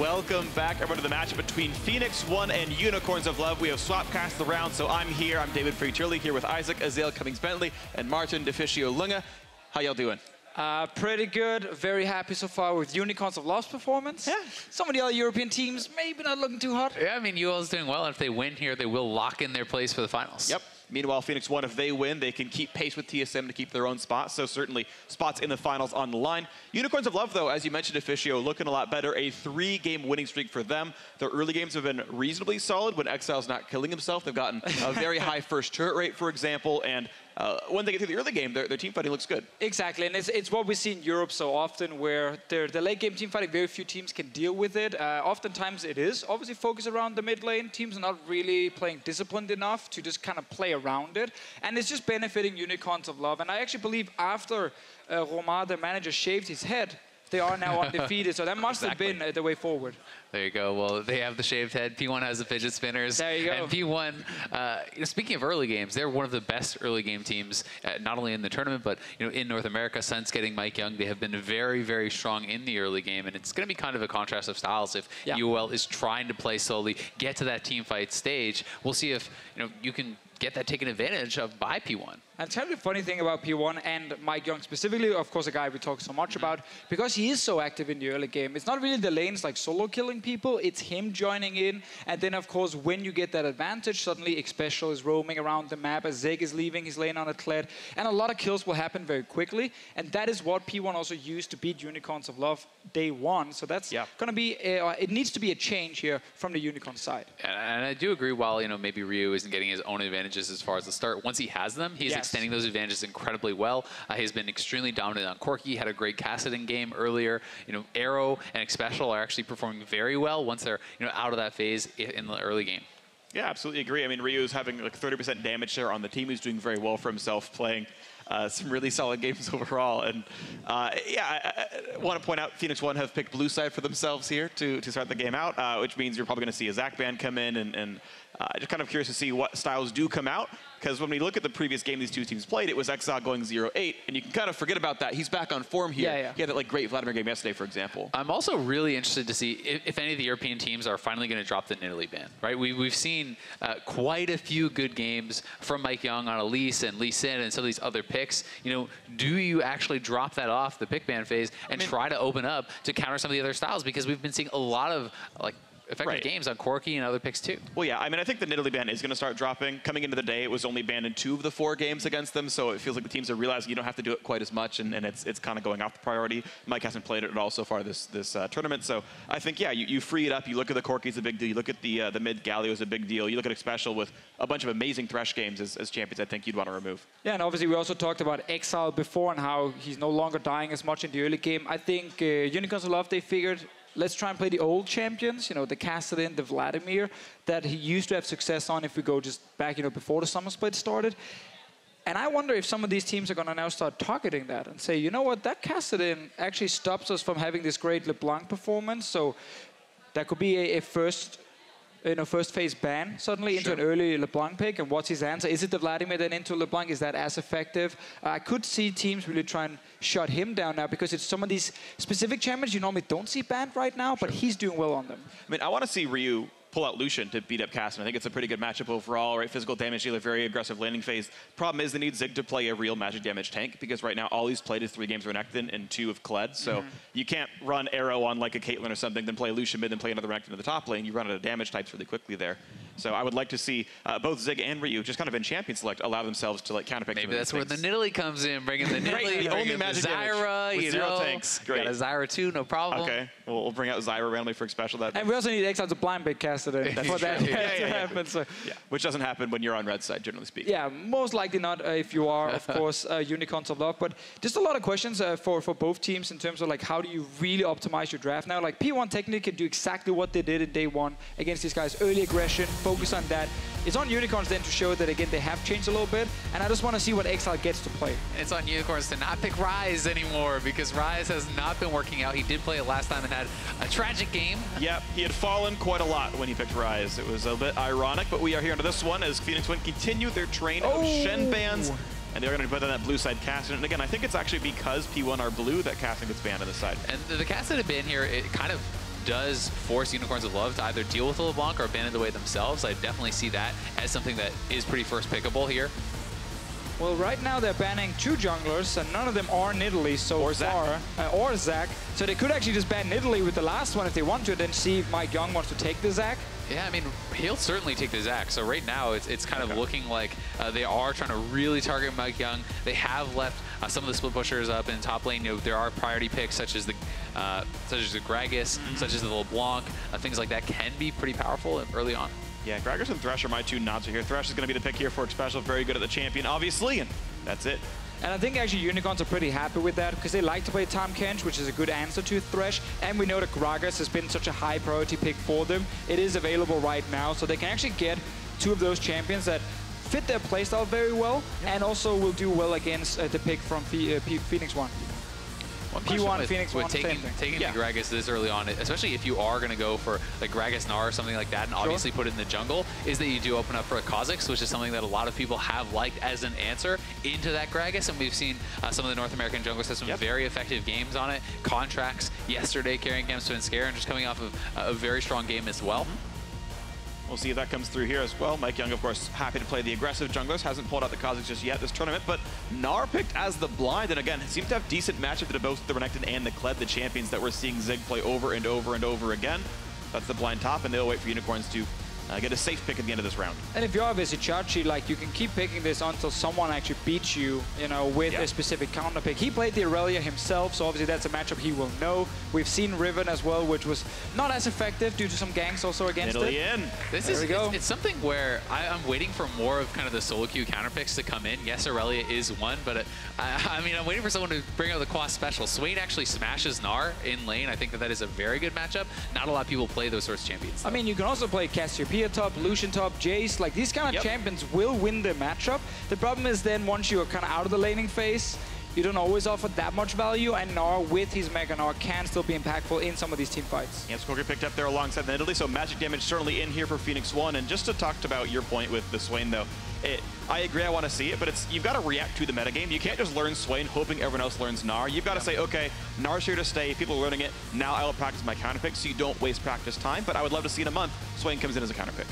welcome back everyone to the matchup between Phoenix One and Unicorns of Love. We have swap cast the round, so I'm here. I'm David Free-Turley here with Isaac, Azale Cummings-Bentley, and Martin DeFicio Lunga. How y'all doing? Pretty good. Very happy so far with Unicorns of Love's performance. Yeah. Some of the other European teams maybe not looking too hot. Yeah, I mean, UOL is doing well. If they win here, they will lock in their place for the finals. Yep. Meanwhile, Phoenix One, if they win, they can keep pace with TSM to keep their own spot. So certainly spots in the finals on the line. Unicorns of Love, though, as you mentioned, DeFicio, looking a lot better. A 3-game winning streak for them. Their early games have been reasonably solid when Exile's not killing himself. They've gotten a very high first turret rate, for example, and when they get through the early game, their team fighting looks good. Exactly, and it's what we see in Europe so often, where the late game team fighting, very few teams can deal with it. Oftentimes it is obviously focused around the mid lane. Teams are not really playing disciplined enough to just kind of play around it. And it's just benefiting Unicorns of Love. And I actually believe after Romar, the manager, shaved his head, they are now undefeated. So that must have been the way forward. There you go. Well, they have the shaved head. P1 has the fidget spinners. There you go. And P1, speaking of early games, they're one of the best early game teams, not only in the tournament, but in North America. Since getting Mike Young, they have been very, very strong in the early game. And it's going to be kind of a contrast of styles if UOL is trying to play slowly, get to that team fight stage. We'll see if you can get that taken advantage of by P1. And tell you the funny thing about P1 and Mike Young specifically, of course, a guy we talk so much about, because he is so active in the early game. It's not really the lanes like solo killing people, it's him joining in. And then, of course, when you get that advantage, suddenly Xpecial is roaming around the map, as Zeg is leaving his lane on a Kled, and a lot of kills will happen very quickly. And that is what P1 also used to beat Unicorns of Love day one. So that's going to be, it needs to be a change here from the Unicorn side. And I do agree, while maybe Ryu isn't getting his own advantages as far as the start, once he has them, he's extending those advantages incredibly well. He's been extremely dominant on Corki, had a great Kassadin game earlier. Arrow and Xpecial are actually performing very well once they're out of that phase in the early game. Yeah, absolutely agree. I mean, Ryu's having like 30% damage share on the team. He's doing very well for himself, playing some really solid games overall. And I want to point out Phoenix One have picked blue side for themselves here to start the game out, which means you're probably going to see a Zach ban come in, and just kind of curious to see what styles do come out. Because when we look at the previous game these two teams played, it was Exile going 0-8, and you can kind of forget about that. He's back on form here. He had that great Vladimir game yesterday, for example. I'm also really interested to see if any of the European teams are finally going to drop the Nidalee ban, right? We've seen quite a few good games from Mike Young on Elise and Lee Sin and some of these other picks. Do you actually drop that off the pick ban phase and try to open up to counter some of the other styles? Because we've been seeing a lot of effective games on Corki and other picks too. Well, yeah, I mean, I think the Nidalee ban is going to start dropping. Coming into the day, it was only banned in 2 of the 4 games against them, so it feels like the teams are realizing you don't have to do it quite as much, and it's kind of going off the priority. Mike hasn't played it at all so far this tournament, so I think, yeah, you free it up. You look at the Corki is a big deal. You look at the mid Galio is a big deal. You look at Xpecial with a bunch of amazing Thresh games as champions I think you'd want to remove. Yeah, and obviously we also talked about Exile before and how he's no longer dying as much in the early game. I think Unicorns of Love, they figured, let's try and play the old champions, the Kassadin, the Vladimir, that he used to have success on if we go just back, before the summer split started. And I wonder if some of these teams are going to now start targeting that and say, you know what, that Kassadin actually stops us from having this great LeBlanc performance. So that could be a first phase ban suddenly into an early LeBlanc pick. And what's his answer? Is it the Vladimir then into LeBlanc? Is that as effective? I could see teams really try and shut him down now, because it's some of these specific champions you normally don't see banned right now, but he's doing well on them. I mean, I want to see Ryu pull out Lucian to beat up Kassadin. I think it's a pretty good matchup overall, right? Physical damage dealer, very aggressive landing phase. Problem is they need Zig to play a real magic damage tank, because right now all he's played is 3 games of Renekton and 2 of Kled. So you can't run Arrow on like a Caitlyn or something, then play Lucian mid, then play another Renekton to the top lane. You run out of damage types really quickly there. So I would like to see both Zig and Ryu just kind of in champion select allow themselves to counterpick. Maybe that's where the Nidalee comes in, bringing the Nidalee, the only magic Zyra, with 0 tanks. Great. Got a Zyra too, no problem. Okay, we'll bring out Zyra randomly for Xpecial. And we also need Exile to blind bait Kassadin for that to happen. So. Yeah, which doesn't happen when you're on red side, generally speaking. Yeah, most likely not if you are, of course, Unicorns of Love. But just a lot of questions for both teams in terms of how do you really optimize your draft now. P1 technically can do exactly what they did in day 1 against these guys. Early aggression, focus on that. It's on Unicorns then to show that, again, they have changed a little bit. And I just want to see what Exile gets to play. It's on Unicorns to not pick Ryze anymore, because Ryze has not been working out. He did play it last time and had a tragic game. Yeah, he had fallen quite a lot when he picked Ryze. It was a bit ironic, but we are here into this one as Phoenix One continue their train of Shen bans. And they're going to put on that blue side Kassadin. And again, I think it's actually because P1 are blue that Kassadin gets banned on this side. And the Kassadin ban here, it kind of does force Unicorns of Love to either deal with the LeBlanc or abandon the way themselves. I definitely see that as something that is pretty first pickable here. Well, right now they're banning 2 junglers, and none of them are Nidalee so far. Or Zac. So they could actually just ban Nidalee with the last one if they want to, then see if Mike Young wants to take the Zac. Yeah, I mean, he'll certainly take the Zac. So right now, it's kind of looking like they are trying to really target Mike Young. They have left some of the split pushers up in top lane. You know, there are priority picks such as the Gragas, such as the LeBlanc. Things like that can be pretty powerful early on. Yeah, Gragas and Thresh are my 2 nods here. Thresh is going to be the pick here for Special. Very good at the champion, obviously, and that's it. And I think actually Unicorns are pretty happy with that because they like to play Tahm Kench, which is a good answer to Thresh. And we know that Gragas has been such a high priority pick for them. It is available right now, so they can actually get 2 of those champions that fit their playstyle very well and also will do well against the pick from Phoenix 1. P1, Phoenix 1, taking the Gragas this early on, especially if you are going to go for like Gragas Gnar or something like that and obviously put it in the jungle, is that you do open up for a Kha'Zix, which is something that a lot of people have liked as an answer into that Gragas, and we've seen some of the North American junglers have some very effective games on it. Contracts yesterday carrying against Twin Scare and just coming off of a very strong game as well. We'll see if that comes through here as well. Mike Young, of course, happy to play the aggressive junglers. Hasn't pulled out the Kha'Zix just yet this tournament, but Gnar picked as the blind, and again, seems to have decent matchup to both the Renekton and the Kled, the champions that we're seeing Zig play over and over and over again. That's the blind top, and they'll wait for Unicorns to get a safe pick at the end of this round. And if you're obviously Chachi, like, you can keep picking this until someone actually beats you, you know, with a specific counter pick. He played the Aurelia himself, so obviously that's a matchup he will know. We've seen Riven as well, which was not as effective due to some ganks also against it. It's something where I'm waiting for more of kind of the solo queue counter picks to come in. Yes, Aurelia is one, but I mean, I'm waiting for someone to bring out the Quas special. Swain actually smashes Gnar in lane. I think that is a very good matchup. Not a lot of people play those sorts of champions, though. I mean, you can also play Cassiopeia top, Lucian top, Jace. Like, these kind of champions will win the matchup. The problem is then once you're kind of out of the laning phase, you don't always offer that much value, and Gnar with his Mega Gnar can still be impactful in some of these team fights. Yeah, Skorker picked up there alongside the Nidalee, so magic damage certainly in here for Phoenix 1. And just to talk about your point with the Swain, though, I agree, I want to see it, but you've got to react to the metagame. You can't just learn Swain hoping everyone else learns Gnar. You've got to say, okay, Gnar's here to stay, people are learning it, now I will practice my counter pick, so you don't waste practice time. But I would love to see in a month, Swain comes in as a counter pick.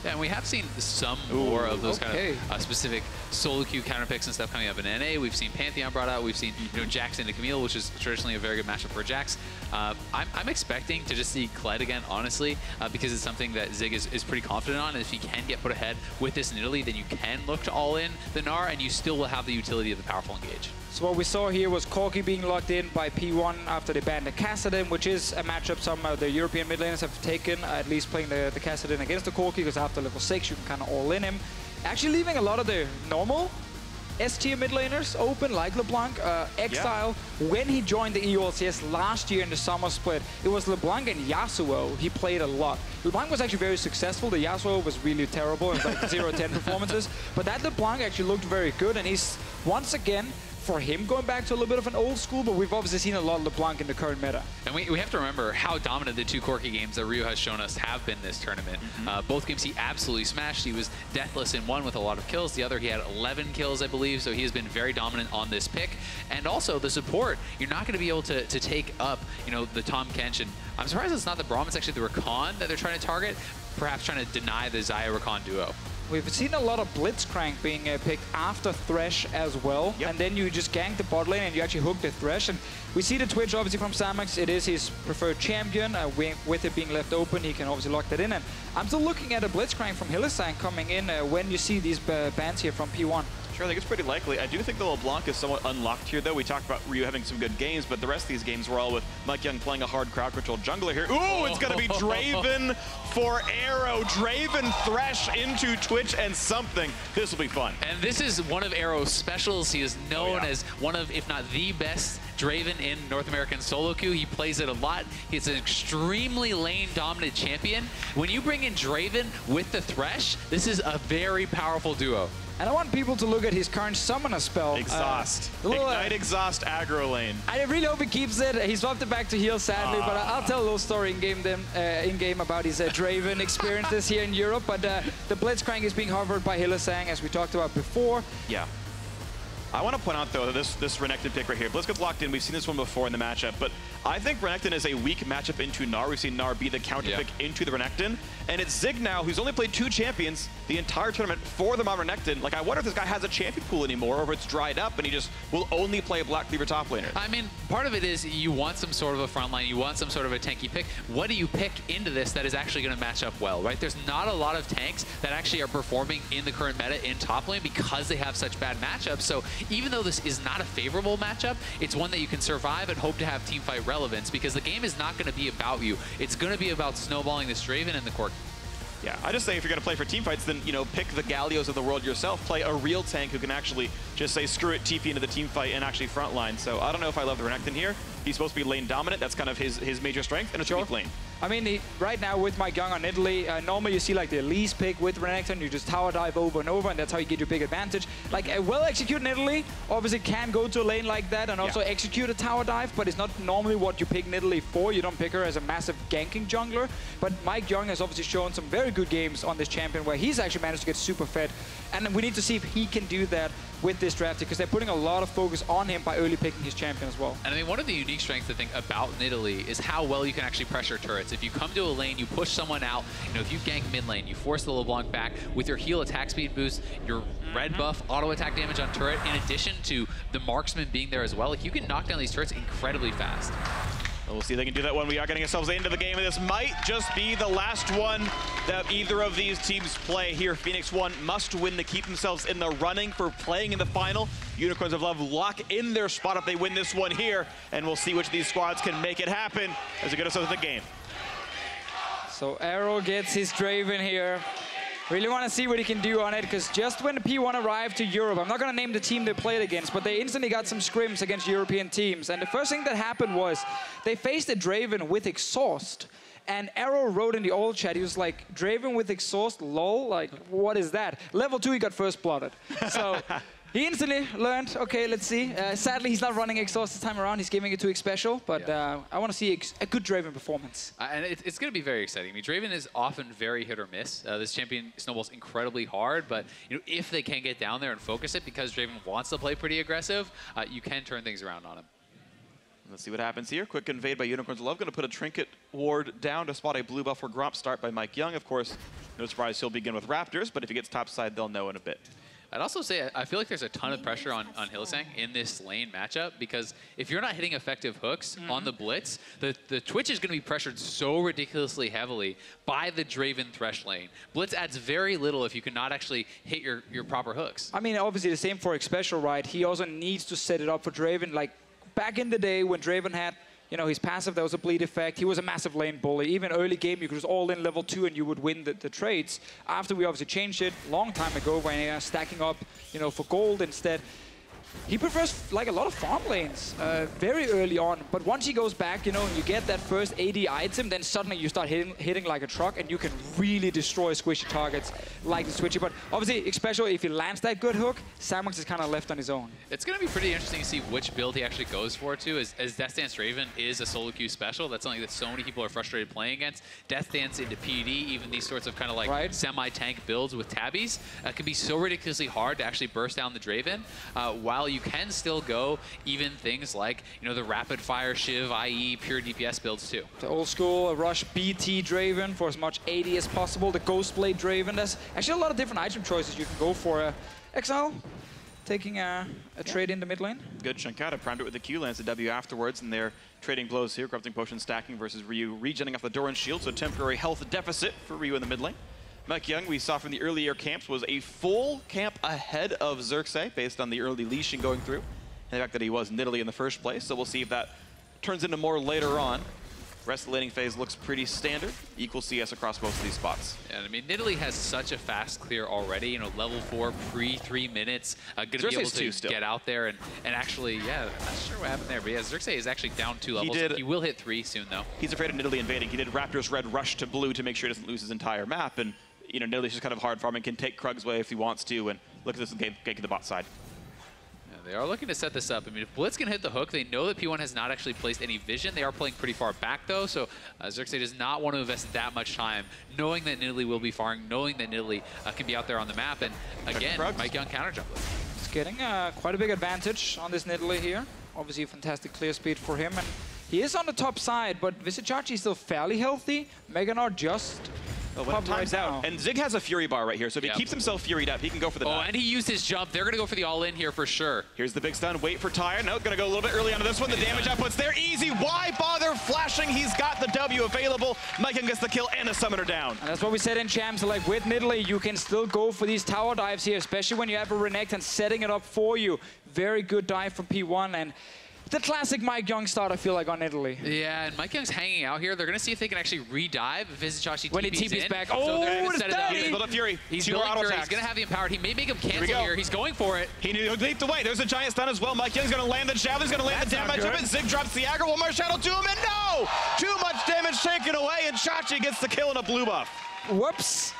Yeah, and we have seen some more of those kind of specific solo queue counter picks and stuff coming up in NA. We've seen Pantheon brought out. We've seen Jax into Camille, which is traditionally a very good matchup for Jax. I'm expecting to just see Kled again, honestly, because it's something that Zig is pretty confident on. And if he can get put ahead with this Nidalee, then you can look to all in the Gnar, and you still will have the utility of the powerful engage. So what we saw here was Corki being locked in by P1 after they banned the Kassadin, which is a matchup some of the European mid laners have taken, at least playing the Kassadin against the Corki, because after level 6 you can kind of all in him. Actually leaving a lot of the normal S-tier mid laners open, like LeBlanc. Exile, when he joined the EULCS last year in the summer split, it was LeBlanc and Yasuo he played a lot. LeBlanc was actually very successful. The Yasuo was really terrible. It was like 0-10 performances. But that LeBlanc actually looked very good, and he's, once again, for him going back to a little bit of an old school, but we've obviously seen a lot of LeBlanc in the current meta. And we have to remember how dominant the 2 Corki games that Ryu has shown us have been this tournament. Both games he absolutely smashed. He was deathless in one with a lot of kills. The other he had 11 kills, I believe, so he has been very dominant on this pick. And also the support, you're not going to be able to take up, you know, the Tahm Kench. And I'm surprised it's not the Braum, it's actually the Rakan that they're trying to target, perhaps trying to deny the Xayah-Rakan duo. We've seen a lot of Blitzcrank being picked after Thresh as well, and then you just gank the bot lane and you actually hook the Thresh. And we see the Twitch obviously from Samax. It is his preferred champion. With it being left open, he can obviously lock that in. And I'm still looking at a Blitzcrank from Hylissang coming in when you see these bans here from P1. Sure, I think it's pretty likely. I do think the LeBlanc is somewhat unlocked here, though. We talked about Ryu having some good games, but the rest of these games were all with Mike Young playing a hard crowd control jungler here. Ooh, it's going to be Draven for Arrow. Draven Thresh into Twitch and something. This will be fun. And this is one of Arrow's specials. He is known as one of, if not the best Draven in North American solo queue. He plays it a lot. He's an extremely lane-dominant champion. When you bring in Draven with the Thresh, this is a very powerful duo. And I want people to look at his current summoner spell. Exhaust. Ignite Exhaust aggro lane. I really hope he keeps it. He swapped it back to heal, sadly, but I'll tell a little story in-game about his Draven experiences here in Europe. But the Blitzcrank is being hovered by Hylissang, as we talked about before. Yeah. I want to point out, though, that this Renekton pick right here, Blitz gets locked in. We've seen this one before in the matchup, but I think Renekton is a weak matchup into Gnar. We've seen Gnar be the counter pick into the Renekton. And it's Zig now, who's only played 2 champions the entire tournament for them on Renekton. Like, I wonder if this guy has a champion pool anymore, or if it's dried up and he just will only play a Black Cleaver top laner. I mean, part of it is you want some sort of a front line, you want some sort of a tanky pick. What do you pick into this that is actually going to match up well, right? There's not a lot of tanks that actually are performing in the current meta in top lane because they have such bad matchups. So even though this is not a favorable matchup, it's one that you can survive and hope to have teamfight relevance, because the game is not going to be about you. It's going to be about snowballing this Draven and the Cork. Yeah, I just say if you're going to play for teamfights, then, you know, pick the Gallios of the world yourself. Play a real tank who can actually just say, screw it, TP into the teamfight and actually frontline. So I don't know if I love the Renekton here. He's supposed to be lane dominant. That's kind of his major strength, and it's a weak lane. I mean, right now with Mike Young on Italy, normally you see like the Elise pick with Renekton, you just tower dive over and over, and that's how you get your big advantage. Like a well-executed Italy obviously can go to a lane like that and also execute a tower dive, but it's not normally what you pick Italy for. You don't pick her as a massive ganking jungler. But Mike Young has obviously shown some very good games on this champion where he's actually managed to get super fed. And we need to see if he can do that with this draft, because they're putting a lot of focus on him by early picking his champion as well. And I mean, one of the unique strengths I think about Nidalee is how well you can actually pressure turrets. If you come to a lane, you push someone out, you know, if you gank mid lane, you force the LeBlanc back with your heal attack speed boost, your red buff, auto attack damage on turret, in addition to the marksman being there as well. Like, you can knock down these turrets incredibly fast. We'll see if they can do that when we are getting ourselves into the game. And this might just be the last one that either of these teams play here. Phoenix One must win to keep themselves in the running for playing in the final. Unicorns of Love lock in their spot if they win this one here. And we'll see which of these squads can make it happen as we get ourselves in the game. So Arrow gets his Draven here. Really want to see what he can do on it, because just when the P1 arrived to Europe, I'm not going to name the team they played against, but they instantly got some scrims against European teams. And the first thing that happened was they faced a Draven with exhaust. And Arrow wrote in the old chat, he was like, Draven with exhaust, lol, like, what is that? Level 2, he got first blooded. So he instantly learned, okay, let's see. Sadly, he's not running exhaust this time around. He's giving it to X Special, but I want to see a good Draven performance. And it's going to be very exciting. I mean, Draven is often very hit or miss. This champion snowballs incredibly hard, but you know, if they can get down there and focus it, because Draven wants to play pretty aggressive, you can turn things around on him. Let's see what happens here. Quick invade by Unicorns of Love. Going to put a Trinket ward down to spot a blue buff for Gromp. Start by Mike Young. Of course, no surprise he'll begin with Raptors, but if he gets topside, they'll know in a bit. I'd also say I feel like there's a ton of pressure on Hylissang in this lane matchup, because if you're not hitting effective hooks on the Blitz, the Twitch is going to be pressured so ridiculously heavily by the Draven Thresh lane. Blitz adds very little if you cannot actually hit your proper hooks. I mean, obviously the same for X Special, right? He also needs to set it up for Draven. Like, back in the day when Draven had, you know, his passive, there was a bleed effect. He was a massive lane bully. Even early game, you could just all in level 2 and you would win the trades. After we obviously changed it a long time ago when he was stacking up, you know, for gold instead. He prefers like a lot of farm lanes very early on, but once he goes back, you know, and you get that first AD item, then suddenly you start hitting like a truck, and you can really destroy squishy targets like the Switchy. But obviously, especially if he lands that good hook, Samox is kind of left on his own. It's going to be pretty interesting to see which build he actually goes for, too, as Death Dance Draven is a solo queue special. That's something that so many people are frustrated playing against. Death Dance into PD, even these sorts of kind of like semi-tank builds with tabbies, can be so ridiculously hard to actually burst down the Draven, while you can still go even things like, you know, the rapid fire Shiv, i.e. pure DPS builds too. The old school rush BT Draven for as much AD as possible. The Ghost Blade Draven. There's actually a lot of different item choices you can go for. Exile taking a trade in the mid lane. Good Shankata primed it with the Q, lands the W afterwards, and they're trading blows here. Corrupting Potion stacking versus Ryu regenning off the Doran shield, so temporary health deficit for Ryu in the mid lane. Mike Young, we saw from the earlier camps, was a full camp ahead of Xerxes based on the early leashing going through, and the fact that he was Nidalee in the first place. So we'll see if that turns into more later on. Rest of the laning phase looks pretty standard. Equal CS across most of these spots. Yeah, I mean, Nidalee has such a fast clear already. You know, level 4, pre-3 minutes. Going to be able to get out there and actually, yeah, I'm not sure what happened there. But yeah, Xerxes is actually down 2 levels. He will hit 3 soon, though. He's afraid of Nidalee invading. He did Raptor's Red Rush to blue to make sure he doesn't lose his entire map. And you know, Nidalee's just kind of hard farming, can take Krug's way if he wants to, and look at this gank to the bot side. Yeah, they are looking to set this up. I mean, if Blitz can hit the hook, they know that P1 has not actually placed any vision. They are playing pretty far back, though, so Xerxes does not want to invest that much time, knowing that Nidalee will be farming, knowing that Nidalee can be out there on the map, and again, Mike Young counter jump. He's getting quite a big advantage on this Nidalee here. Obviously, a fantastic clear speed for him, and He is on the top side, but Vizicsacsi is still fairly healthy. Meganar just popped right out. now. And Zig has a Fury bar right here, so if he keeps himself Furied up, he can go for the dive. Oh, and he used his jump. They're going to go for the all-in here for sure. Here's the big stun. Wait for Tyre. No, going to go a little bit early onto this one. The damage output's there. Easy. Why bother flashing? He's got the W available. Mykyung gets the kill and the summoner down. And that's what we said in Champs. Like with Nidalee, you can still go for these tower dives here, especially when you have a Renekton setting it up for you. Very good dive from P1. And the classic Mykyung start, I feel like, on Nidalee. Yeah, and Mykyung's hanging out here. They're going to see if they can actually re-dive Vizicsacsi when he TP's back. So oh, what is that? He's built up Fury. He's building Fury. He's going to have the empowered. He may make him cancel here. He's going for it. He leaped away. There's a giant stun as well. Mykyung's going to land the javelin. He's going to land the damage of it. Zig drops the aggro. One more shadow to him, and no! Too much damage taken away, and Chachi gets the kill and a blue buff. Whoops.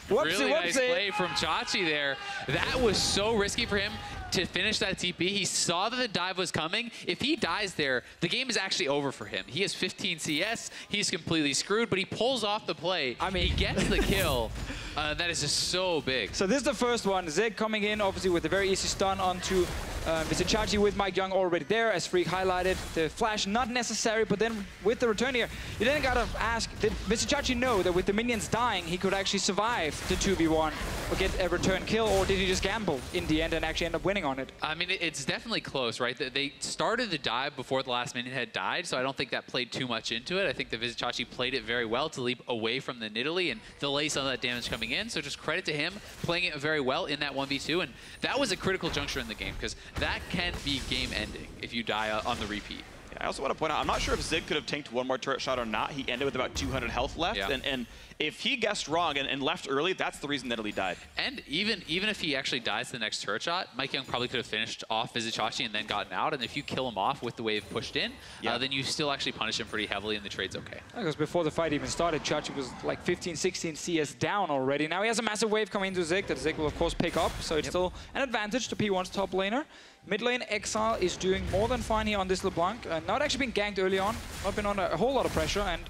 Whoopsie, really whoopsie. Nice play from Chachi there. That was so risky for him to finish that TP. He saw that the dive was coming. If he dies there, the game is actually over for him. He has 15 CS. He's completely screwed, but he pulls off the play. I mean, he gets the kill. That is just so big. So this is the first one. Zig coming in, obviously, with a very easy stun onto Vizicsacsi with Mykyung already there, as Freak highlighted. The flash not necessary, but then with the return here, you then gotta ask, did Vizicsacsi know that with the minions dying, he could actually survive the 2v1 or get a return kill, or did he just gamble in the end and actually end up winning on it? I mean, it's definitely close, right? They started the dive before the last minion had died, so I don't think that played too much into it. I think the Vizicsacsi played it very well to leap away from the Nidalee and delay some of that damage coming in, so just credit to him playing it very well in that 1v2, and that was a critical juncture in the game, because that can be game-ending if you die on the repeat. Yeah, I also want to point out, I'm not sure if Zig could have tanked one more turret shot or not. He ended with about 200 health left, and if he guessed wrong and left early, that's the reason Nidalee died. And even if he actually dies to the next turret shot, Mykyung probably could have finished off Vizicsacsi and then gotten out, and if you kill him off with the wave pushed in, then you still actually punish him pretty heavily and the trade's okay. Because before the fight even started, Chachi was like 15, 16 CS down already. Now he has a massive wave coming into Zig that Zig will of course pick up, so it's still an advantage to P1's top laner. Mid lane, Exile is doing more than fine here on this LeBlanc. Not actually been ganked early on, not been under a whole lot of pressure, and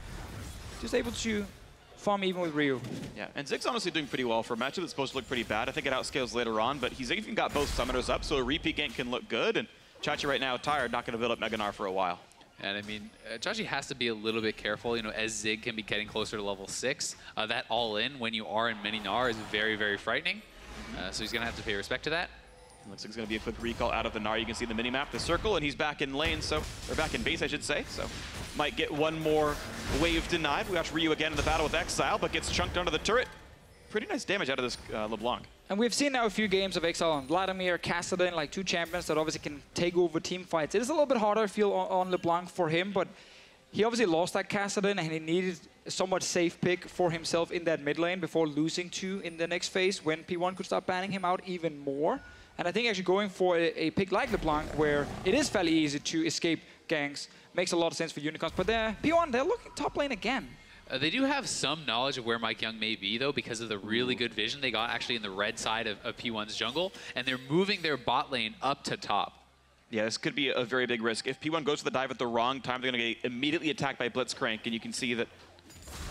just able to farm even with Ryu. Yeah, and Zig's honestly doing pretty well for a matchup that's supposed to look pretty bad. I think it outscales later on, but he's even got both summoners up, so a repeat gank can look good, and Chachi right now, tired, not going to build up Meganar for a while. And I mean, Chachi has to be a little bit careful, you know, as Zig can be getting closer to level 6. That all-in when you are in mini Gnar is very, very frightening. So he's going to have to pay respect to that. Looks like it's going to be a quick recall out of the Gnar. You can see the minimap, the circle, and he's back in lane, so, or back in base, I should say. So might get one more wave denied. We watch Ryu again in the battle with Exile, but gets chunked under the turret. Pretty nice damage out of this LeBlanc. And we've seen now a few games of Exile on Vladimir, Kassadin, like two champions that obviously can take over team fights. It is a little bit harder, I feel, on LeBlanc for him, but he obviously lost that Kassadin, and he needed a somewhat safe pick for himself in that mid lane before losing to in the next phase when P1 could start banning him out even more. And I think actually going for a pick like LeBlanc, where it is fairly easy to escape ganks, makes a lot of sense for Unicorns. But P1, they're looking top lane again. They do have some knowledge of where Mykyung may be, though, because of the really good vision they got actually in the red side of P1's jungle. And they're moving their bot lane up to top. Yeah, this could be a very big risk. If P1 goes to the dive at the wrong time, they're going to get immediately attacked by Blitzcrank. And you can see that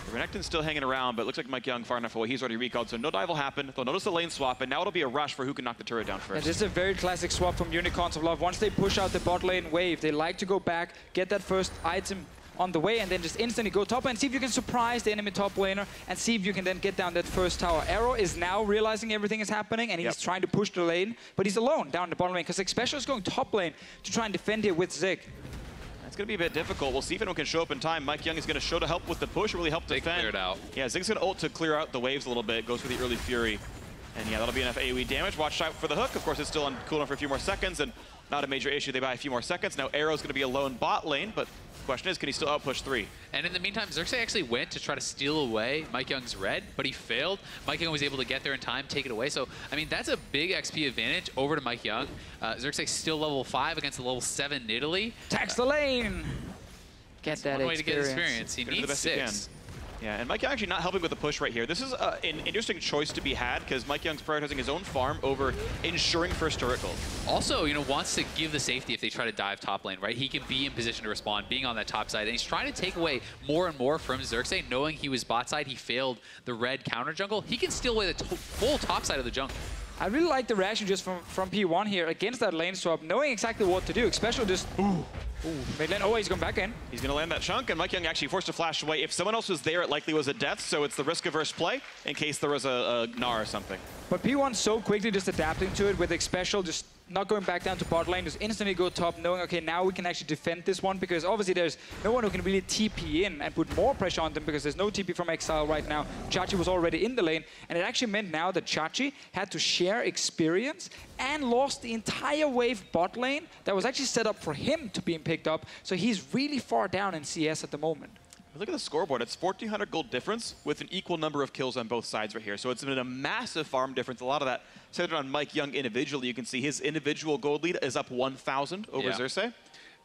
the Renekton's still hanging around, but it looks like Mykyung far enough away. He's already recalled, so no dive will happen. They'll notice the lane swap, and now it'll be a rush for who can knock the turret down first. And this is a very classic swap from Unicorns of Love. Once they push out the bot lane wave, they like to go back, get that first item on the way, and then just instantly go top lane, see if you can surprise the enemy top laner, and see if you can then get down that first tower. Arrow is now realizing everything is happening, and he's trying to push the lane, but he's alone down the bottom lane, because Special is going top lane to try and defend here with Zig. It's going to be a bit difficult. We'll see if anyone can show up in time. Mykyung is going to show to help with the push, really help defend. They cleared out. Yeah, Zig's going to ult to clear out the waves a little bit. Goes for the early Fury. And yeah, that'll be enough AoE damage. Watch out for the hook. Of course, it's still on cooldown for a few more seconds, and not a major issue. They buy a few more seconds. Now Arrow's going to be alone bot lane, but the question is, can he still outpush 3? And in the meantime, Xerxes actually went to try to steal away Mykyung's red, but he failed. Mykyung was able to get there in time, take it away. So, I mean, that's a big XP advantage over to Mykyung. Xerxes still level 5 against the level 7 Nidalee. Tax the lane! Get that one way to get experience. He needs 6. Yeah, and Mykyung actually not helping with the push right here. This is an interesting choice to be had because Mykyung's prioritizing his own farm over ensuring first turret gold. Also, you know, wants to give the safety if they try to dive top lane, right? He can be in position to respond, being on that top side, and he's trying to take away more and more from Xerxes, knowing he was bot side, he failed the red counter jungle. He can steal away the full top side of the jungle. I really like the reaction just from P1 here against that lane swap, knowing exactly what to do, especially just Ooh, mid lane. Oh, he's going back in. He's going to land that chunk, and Mike Young actually forced to flash away. If someone else was there, it likely was a death, so it's the risk-averse play in case there was a Gnar or something. But P1 so quickly just adapting to it with X special, just not going back down to bot lane, just instantly go top, knowing, okay, now we can actually defend this one, because obviously there's no one who can really TP in and put more pressure on them, because there's no TP from Exile right now. Chachi was already in the lane, and it actually meant now that Chachi had to share experience and lost the entire wave bot lane that was actually set up for him to be picked up, so he's really far down in CS at the moment. Look at the scoreboard. It's 1,400 gold difference with an equal number of kills on both sides right here. So it's been a massive farm difference. A lot of that centered on Mike Young individually. You can see his individual gold lead is up 1,000 over Xerxes.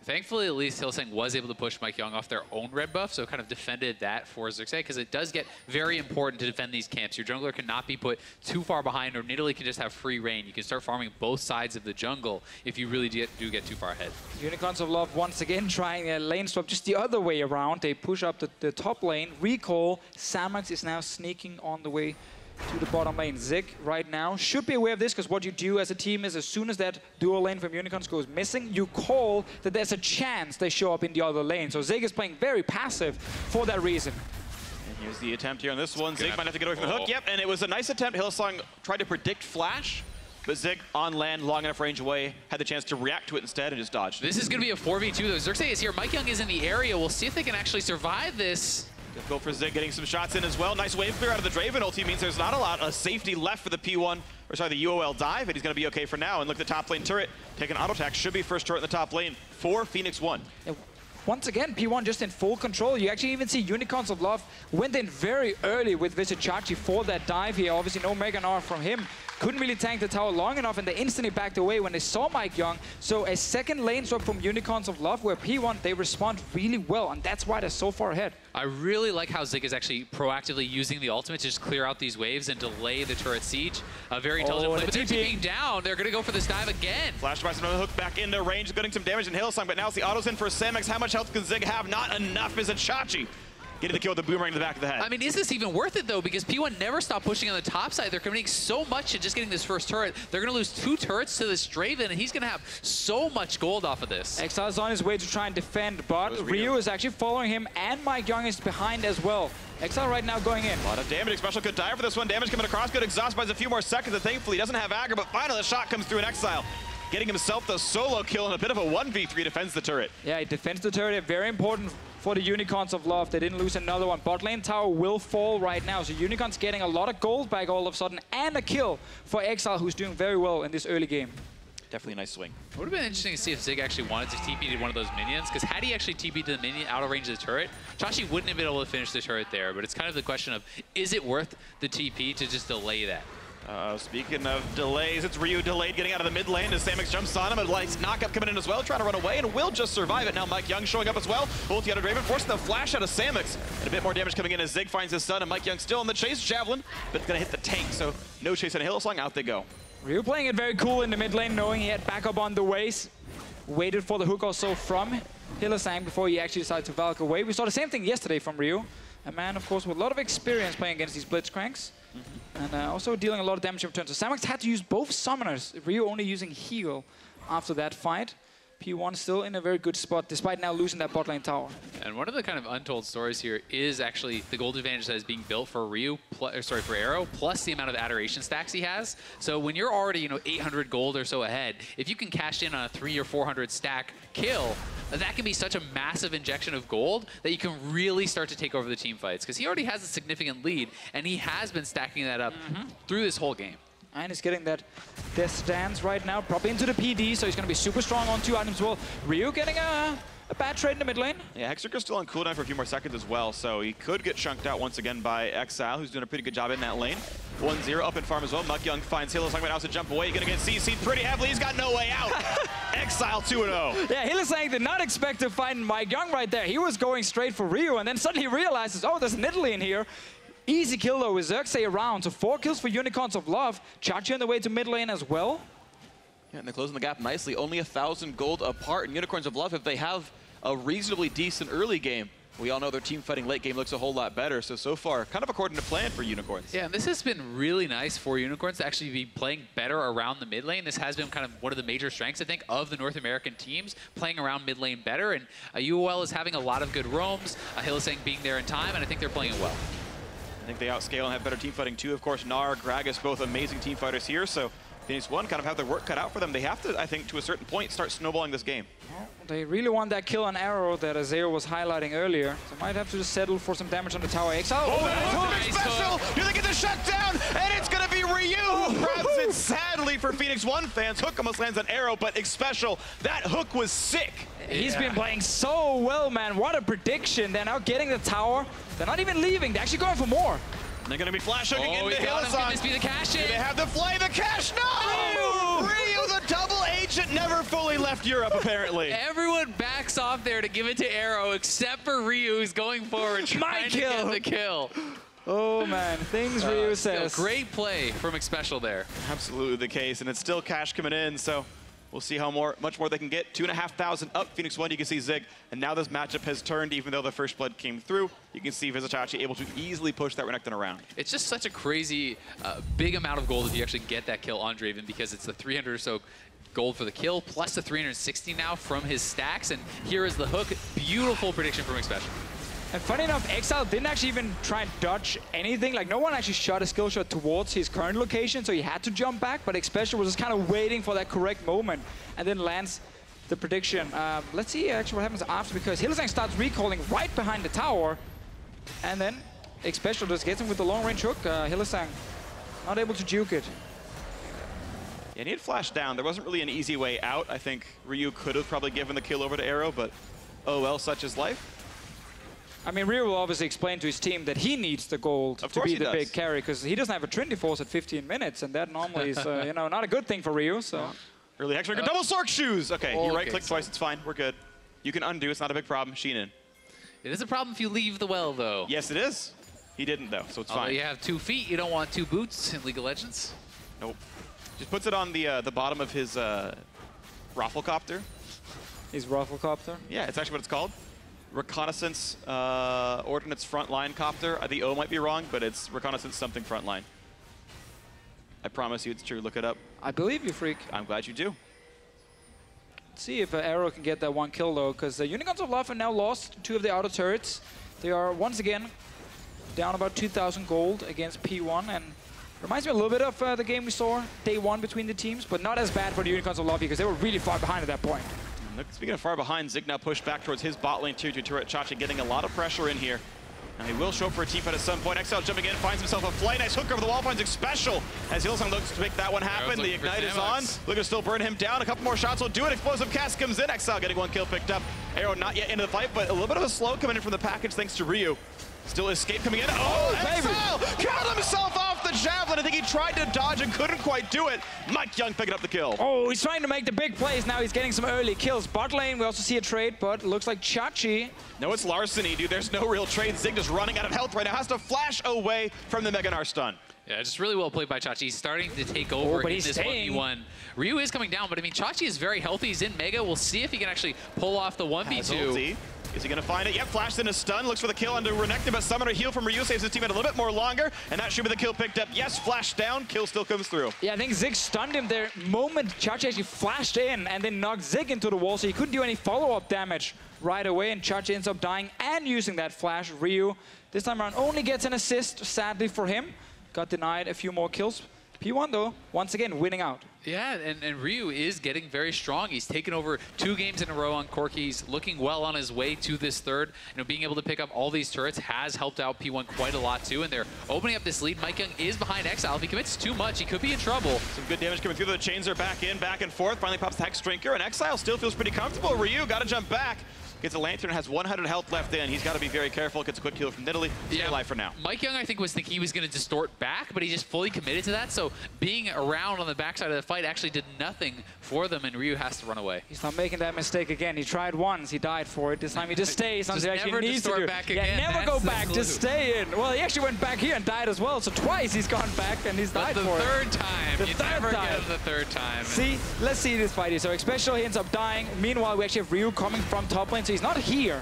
Thankfully, at least Hillsang was able to push Mike Young off their own red buff, so it kind of defended that for Xerxes, because it does get very important to defend these camps. Your jungler cannot be put too far behind, or Nidalee can just have free reign. You can start farming both sides of the jungle if you really do get too far ahead. Unicorns of Love once again trying a lane swap just the other way around. They push up the top lane. Recall, Samax is now sneaking on the way to the bottom lane. Zig right now should be aware of this, because what you do as a team is as soon as that dual lane from Unicorns goes missing, you call that there's a chance they show up in the other lane. So Zig is playing very passive for that reason. And here's the attempt here on this one. Zig might have to get away from the hook. Yep, and it was a nice attempt. Hillsong tried to predict flash, but Zig on land, long enough range away, had the chance to react to it instead and just dodged. This is going to be a 4v2 though. Xerxes is here. Mike Young is in the area. We'll see if they can actually survive this. Difficult for Zig getting some shots in as well. Nice wave clear out of the Draven ulti means there's not a lot of safety left for the P1, or sorry, the UOL dive, and he's going to be okay for now. And look at the top lane turret. Take an auto attack. Should be first turret in the top lane for Phoenix 1. Once again, P1 just in full control. You actually even see Unicorns of Love went in very early with Chachi for that dive here. Obviously no Mega Gnar from him. Couldn't really tank the tower long enough, and they instantly backed away when they saw Mike Young. So a second lane swap from Unicorns of Love, where P1, they respond really well, and that's why they're so far ahead. I really like how Zig is actually proactively using the ultimate to just clear out these waves and delay the turret siege. A very intelligent play, but they're TPing down. They're going to go for this dive again. Flash by another hook back into range, getting some damage in Hillsong, but now it's the autos in for Samax. How much health can Zig have? Not enough. Is it Chachi getting the kill with the boomerang to the back of the head? I mean, is this even worth it, though? Because P1 never stopped pushing on the top side. They're committing so much to just getting this first turret. They're going to lose 2 turrets to this Draven, and he's going to have so much gold off of this. Exile's on his way to try and defend, but Ryu is actually following him, and Mike Young is behind as well. Exile right now going in. A lot of damage. Special could die for this one. Damage coming across. Good exhaust buys a few more seconds, and thankfully he doesn't have aggro, but finally the shot comes through in Exile. Getting himself the solo kill and a bit of a 1v3 defends the turret. Yeah, he defends the turret. Very important for the Unicorns of Love. They didn't lose another one. Bot lane tower will fall right now. So Unicorns getting a lot of gold back all of a sudden, and a kill for Exile, who's doing very well in this early game. Definitely a nice swing. It would have been interesting to see if Zig actually wanted to TP to one of those minions, because had he actually TP'd to the minion out of range of the turret, Chachi wouldn't have been able to finish the turret there. But it's kind of the question of, is it worth the TP to just delay that? Speaking of delays, it's Ryu delayed getting out of the mid lane as Samax jumps on him. A nice knockup coming in as well, trying to run away, and will just survive it. Now Mike Young showing up as well. Ulti out of Draven, forcing the flash out of Samax. And a bit more damage coming in as Zig finds his son, and Mike Young still in the chase. Javelin, but it's going to hit the tank, so no chase on Hillsong. Out they go. Ryu playing it very cool in the mid lane, knowing he had backup on the ways. Waited for the hook also from Hillsang before he actually decided to Valk away. We saw the same thing yesterday from Ryu. A man, of course, with a lot of experience playing against these Blitzcranks. And also dealing a lot of damage in return. So Samax had to use both summoners. Ryu only using heal after that fight. P1 still in a very good spot, despite now losing that bot lane tower. And one of the kind of untold stories here is actually the gold advantage that is being built for for Arrow, plus the amount of adoration stacks he has. So when you're already, 800 gold or so ahead, if you can cash in on a 300 or 400 stack kill, that can be such a massive injection of gold that you can really start to take over the team fights. Because he already has a significant lead, and he has been stacking that up through this whole game. And he's getting that death stance right now, probably into the PD, so he's going to be super strong on 2 items as well. Ryu getting a bad trade in the mid lane. Yeah, Hexer's still on cooldown for a few more seconds as well, so he could get chunked out once again by Exile, who's doing a pretty good job in that lane. 1-0 up in farm as well. Mike Young finds Hillsang, but now to jump away. He's going to get CC'd pretty heavily. He's got no way out. Exile 2-0. Yeah, Hillsang did not expect to find Mike Young right there. He was going straight for Ryu, and then suddenly realizes, oh, there's Nidalee in here. Easy kill though with Xerxes around, so 4 kills for Unicorns of Love. Chachi on the way to mid lane as well. Yeah, and they're closing the gap nicely. Only 1,000 gold apart. And Unicorns of Love, if they have a reasonably decent early game, We all know their team fighting late game looks a whole lot better. So far, kind of according to plan for Unicorns. Yeah, and this has been really nice for Unicorns to actually be playing better around the mid lane. This has been kind of one of the major strengths, I think, of the North American teams, playing around mid lane better. And UOL is having a lot of good roams, Hylissang being there in time, and I think they're playing it well. I think they outscale and have better team fighting too. Of course, Gnar, Gragas, both amazing team fighters here. So Phoenix One kind of have their work cut out for them. They have to, I think, to a certain point, start snowballing this game. They really want that kill on Arrow that Azeo was highlighting earlier. So might have to just settle for some damage on the tower. Exile. Oh, nice special! Do they get the shutdown? And it's going to be Ryu who grabs it sadly for Phoenix One fans. Hook almost lands on Arrow, but Xpecial, that hook was sick. He's been playing so well, man. What a prediction. They're now getting the tower. They're not even leaving. They're actually going for more. They're going to be flash hooking into Hylissang. Could this be the cash in? They have the flay, the cash. No! Ryu, the double agent, never fully left Europe, apparently. Everyone backs off there to give it to Arrow, except for Ryu, who's going forward trying to get the kill. Oh, man. Things Ryu says. Great play from Xpecial there. Absolutely the case, and it's still cash coming in, so we'll see how much more they can get. 2,500 up, Phoenix One, you can see Zig, and now this matchup has turned, even though the first blood came through. You can see Vizicachi able to easily push that Renekton around. It's just such a crazy, big amount of gold if you actually get that kill on Draven, because it's the 300 or so gold for the kill, plus the 360 now from his stacks, and here is the hook. Beautiful prediction from Xpecial. And funny enough, Exile didn't actually even try and dodge anything. Like, no one actually shot a skill shot towards his current location, so he had to jump back, but Xpecial was just kind of waiting for that correct moment, and then lands the prediction. Let's see actually what happens after, because Hylissang starts recalling right behind the tower, and then Xpecial just gets him with the long-range hook. Hylissang not able to juke it. Yeah, he had flashed down. There wasn't really an easy way out. I think Ryu could have probably given the kill over to Arrow, but oh well, such is life. I mean, Ryu will obviously explain to his team that he needs the gold to be the big carry, because he doesn't have a Trinity Force at 15 minutes, and that normally is, you know, not a good thing for Ryu. So early Hextrigger, double Sork shoes. Okay, you right-click twice, it's fine. We're good. You can undo. It's not a big problem. Sheenan. It is a problem if you leave the well, though. Yes, it is. He didn't, though, so it's fine. You have 2 feet. You don't want 2 boots in League of Legends. Nope. Just puts it on the bottom of his Rafflecopter. His Rafflecopter? Yeah, it's actually what it's called. Reconnaissance Ordnance Frontline Copter. The O might be wrong, but it's Reconnaissance something Frontline. I promise you it's true. Look it up. I believe you, Freak. I'm glad you do. Let's see if Arrow can get that 1 kill, though, because Unicorns of Love have now lost 2 of the outer turrets. They are, once again, down about 2,000 gold against P1, and reminds me a little bit of the game we saw day 1 between the teams, but not as bad for the Unicorns of Love because they were really far behind at that point. Speaking of far behind, Zig now pushed back towards his bot lane tier 2 turret. Chachi getting a lot of pressure in here. Now he will show up for a team fight at some point. Exile jumping in, finds himself a fly. Nice hook over the wall, finds Xpecial as Hylissang looks to make that one happen. The Ignite is on. Looking to still burn him down. A couple more shots will do it. Explosive cast comes in. Exile getting 1 kill picked up. Arrow not yet into the fight, but a little bit of a slow coming in from the package thanks to Ryu. Still escape coming in. Oh, Exile got himself off the javelin. I think he tried to dodge and couldn't quite do it. Mike Young picking up the kill. Oh, he's trying to make the big plays. Now he's getting some early kills. Bot lane, we also see a trade, but it looks like Chachi. No, it's larceny, dude. There's no real trade. Zig just running out of health right now. Has to flash away from the Mega Gnar stun. Yeah, just really well played by Chachi. He's starting to take over in this 1v1. Ryu is coming down, but I mean, Chachi is very healthy. He's in Mega. We'll see if he can actually pull off the 1v2. Is he going to find it? Yep, flashed in a stun. Looks for the kill onto Renekton, but Summoner heal from Ryu saves his teammate a little bit more longer, and that should be the kill picked up. Yes, flash down. Kill still comes through. Yeah, I think Zig stunned him there. Moment Chachi actually flashed in and then knocked Zig into the wall, so he couldn't do any follow-up damage right away, and Chachi ends up dying and using that flash. Ryu, this time around, only gets an assist, sadly for him. Got denied a few more kills. P1, though, once again, winning out. Yeah, and Ryu is getting very strong. He's taken over 2 games in a row on Corki. He's looking well on his way to this third. You know, being able to pick up all these turrets has helped out P1 quite a lot, too, and they're opening up this lead. Mike Young is behind Exile. If he commits too much, he could be in trouble. Some good damage coming through. The chains are back in, back and forth. Finally pops the Hex Drinker, and Exile still feels pretty comfortable. Ryu got to jump back. Gets a Lantern, has 100 health left in. He's got to be very careful. Gets a quick heal from Nidalee. Stay alive for now. Mike Young, I think, was thinking he was going to distort back, but he just fully committed to that. So being around on the backside of the fight actually did nothing for them, and Ryu has to run away. He's not making that mistake again. He tried once. He died for it. This time he just stays. Just never distort back again. Yeah, never go back. Just stay in. Well, he actually went back here and died as well. So twice he's gone back and he's died for it. The third time. You never get the third time. See, let's see this fight here. So Xpecial ends up dying. Meanwhile, we actually have Ryu coming from top lane. So he's not here.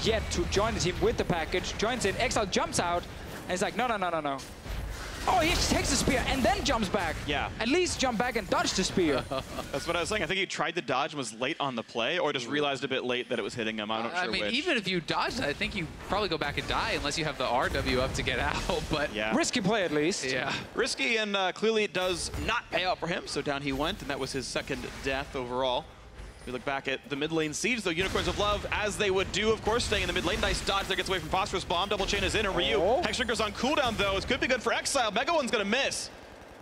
yet to join the team with the package. Joins in, Exile jumps out, and he's like, no, no, no, no, no. Oh, he takes the spear and then jumps back. Yeah. At least jump back and dodge the spear. That's what I was saying. I think he tried to dodge and was late on the play, or just realized a bit late that it was hitting him. I'm not sure I mean, which. even if you dodged, I think you probably go back and die unless you have the RW up to get out. But yeah. Risky play at least. Yeah. Risky, and clearly it does not pay out for him, so down he went, and that was his second death overall. We look back at the mid lane siege, though. Unicorns of Love, as they would do, of course, staying in the mid lane. Nice dodge there, gets away from Phosphorus Bomb. Double chain is in, and Ryu. Hexdrinker's on cooldown, though. It could be good for Exile. Mega One's going to miss.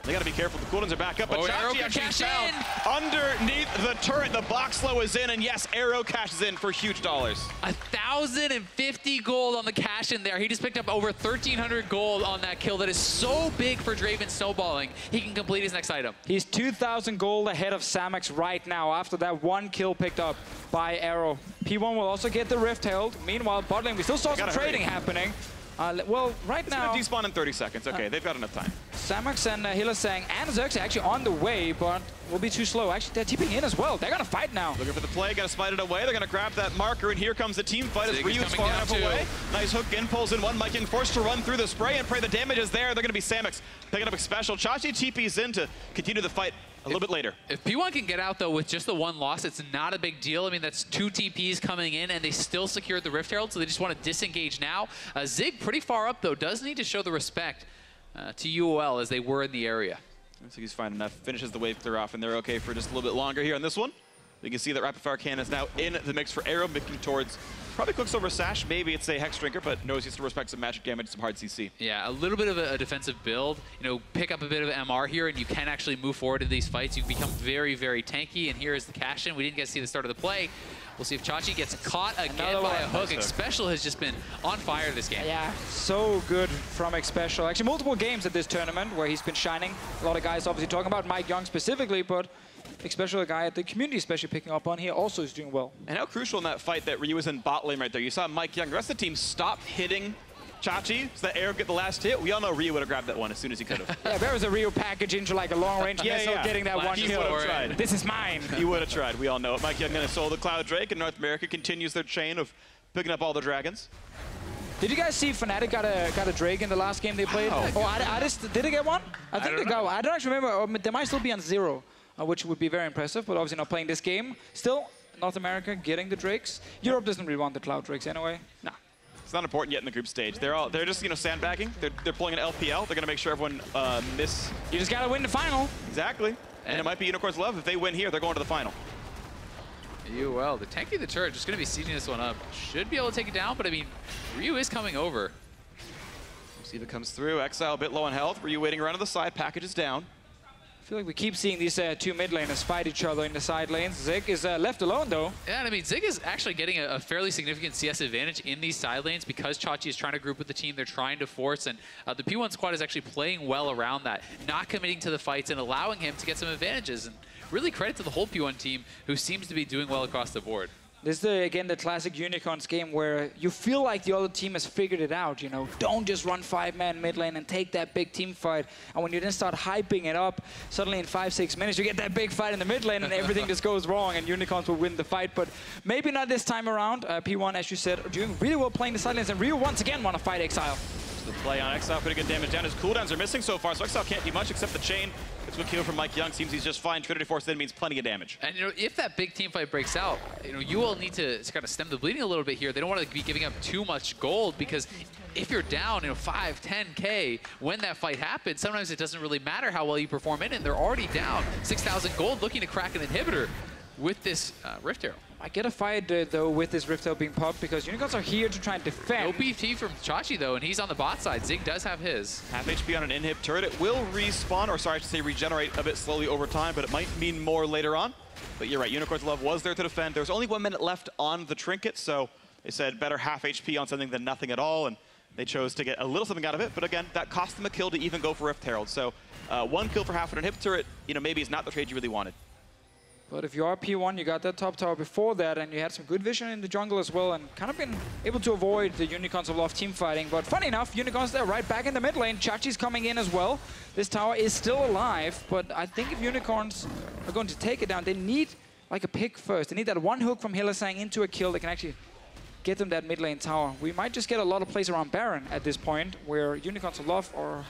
They got to be careful. The cooldowns are back up, but Chachi actually found underneath the turret. The box slow is in, and yes, Arrow cashes in for huge dollars. 1,050 gold on the cash in there. He just picked up over 1,300 gold on that kill. That is so big for Draven snowballing. He can complete his next item. He's 2,000 gold ahead of Samex right now after that one kill picked up by Arrow. P1 will also get the Rift Herald. Meanwhile, bot lane, we still saw some trading happening. Well, right now... It's going to despawn in 30 seconds. Okay, they've got enough time. Samex and Hillisang and Xerxes actually on the way, but will be too slow. Actually, they're tipping in as well. They're going to fight now. Looking for the play, going to smite it away. They're going to grab that marker, and here comes the team fight as Ryu's far enough away. Nice hook in, pulls in one. Mike Young forced to run through the spray and pray the damage is there. They're going to be Samex picking up a special. Chachi TP's in to continue the fight a little bit later. If P1 can get out, though, with just the one loss, it's not a big deal. I mean, that's 2 TPs coming in, and they still secured the Rift Herald, so they just want to disengage now. Zig, pretty far up, though, does need to show the respect to UOL as they were in the area. Looks like he's fine enough. Finishes the wave clear off, and they're okay for just a little bit longer here on this one. You can see that Rapid Fire Cannon is now in the mix for Arrow, making towards probably Quicksilver Sash. Maybe it's a Hex Drinker, but knows he has to respect some magic damage, some hard CC. Yeah, a little bit of a defensive build. You know, pick up a bit of MR here, and you can actually move forward in these fights. You become very, very tanky, and here is the cash-in. We didn't get to see the start of the play. We'll see if Chachi gets caught again by a hook. Xpecial has just been on fire this game. Yeah, so good from Xpecial. Actually, multiple games at this tournament where he's been shining. A lot of guys obviously talking about Mike Young specifically, but Xpecial, a guy at the community especially picking up on here, also is doing well. And how crucial in that fight that Ryu was in bot lane right there. You saw Mike Young. The rest of the team stopped hitting Chachi so that Arrow get the last hit. We all know Ryu would have grabbed that one as soon as he could have. Yeah, there was a Ryu package into like a long-range missile getting that one kill. Tried. This is mine. He would have tried. We all know it. Mike Young going to solo the Cloud Drake, and North America continues their chain of picking up all the dragons. Did you guys see Fnatic got a Drake in the last game they played? Wow. Oh, did they get one? I think they got one. I don't actually remember. Or they might still be on 0, which would be very impressive, but obviously not playing this game. Still, North America getting the Drakes. Europe doesn't really want the Cloud Drakes anyway. Nah. It's not important yet in the group stage. They're just, you know, sandbagging. They're pulling an LPL. They're going to make sure everyone miss. You just got to win the final. Exactly. And it might be Unicorns Love. If they win here, they're going to the final. UOL, the tanky of the turret, just going to be sieging this one up. Should be able to take it down, but I mean, Ryu is coming over. We'll see if it comes through. Exile a bit low on health. Ryu waiting around to the side. Package is down. I feel like we keep seeing these 2 mid laners fight each other in the side lanes. Zig is left alone, though. Yeah, and I mean, Zig is actually getting a fairly significant CS advantage in these side lanes because Chachi is trying to group with the team. They're trying to force, and the P1 squad is actually playing well around that, not committing to the fights and allowing him to get some advantages. And really credit to the whole P1 team, who seems to be doing well across the board. This is, again, the classic Unicorns game where you feel like the other team has figured it out, you know. Don't just run 5-man mid lane and take that big team fight. And when you then start hyping it up, suddenly in 5-6 minutes, you get that big fight in the mid lane and everything just goes wrong and Unicorns will win the fight. But maybe not this time around. P1, as you said, are doing really well playing the side lanes. And Ryu once again want to fight Exile. The play on Exile, pretty good damage down. His cooldowns are missing so far, so Exile can't do much except the chain. It's a kill from Mike Young. Seems he's just fine. Trinity Force then means plenty of damage. And, you know, if that big team fight breaks out, you know, you will need to kind of stem the bleeding a little bit here. They don't want to be giving up too much gold because if you're down, you know, 5, 10K when that fight happens, sometimes it doesn't really matter how well you perform in it. They're already down 6,000 gold looking to crack an inhibitor with this Rift Arrow. I get a fight, though, with this Rift Arrow being popped because Unicorns are here to try and defend. No BT from Chachi, though, and he's on the bot side. Zig does have his. Half HP on an inhib turret. It will respawn, or sorry, I should say regenerate a bit slowly over time, but it might mean more later on. But you're right, Unicorns Love was there to defend. There's only 1 minute left on the trinket, so they said better half HP on something than nothing at all, and they chose to get a little something out of it. But again, that cost them a kill to even go for Rift Herald. So 1 kill for half an inhib turret, you know, maybe is not the trade you really wanted. But if you are P1, you got that top tower before that, and you had some good vision in the jungle as well, and kind of been able to avoid the Unicorns of Love team fighting. But funny enough, Unicorns, they're right back in the mid lane. Chachi's coming in as well. This tower is still alive, but I think if Unicorns are going to take it down, they need like a pick first. They need that one hook from Hillisang into a kill that can actually get them that mid lane tower. We might just get a lot of plays around Baron at this point, where Unicorns of Love are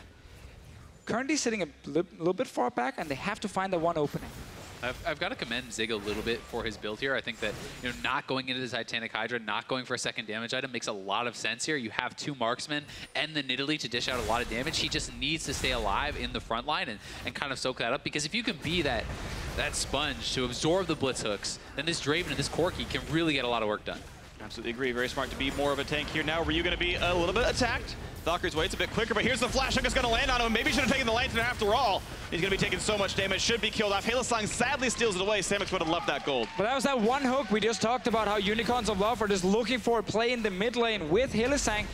currently sitting a little bit far back, and they have to find that one opening. I've got to commend Zig a little bit for his build here. I think that not going into the Titanic Hydra, not going for a second damage item makes a lot of sense here. You have 2 marksmen and the Nidalee to dish out a lot of damage. He just needs to stay alive in the front line and kind of soak that up, because if you can be that sponge to absorb the blitz hooks, then this Draven and this Corki can really get a lot of work done. Absolutely agree. Very smart to be more of a tank here now. Were you going to be a little bit attacked? Valkyrie's waits a bit quicker, but here's the flash hook is going to land on him. Maybe he should have taken the lantern after all. He's going to be taking so much damage, should be killed off. Hylissang sadly steals it away. Samux would have loved that gold. But that was that one hook. We just talked about how Unicorns of Love are just looking for a play in the mid lane with Hylissang.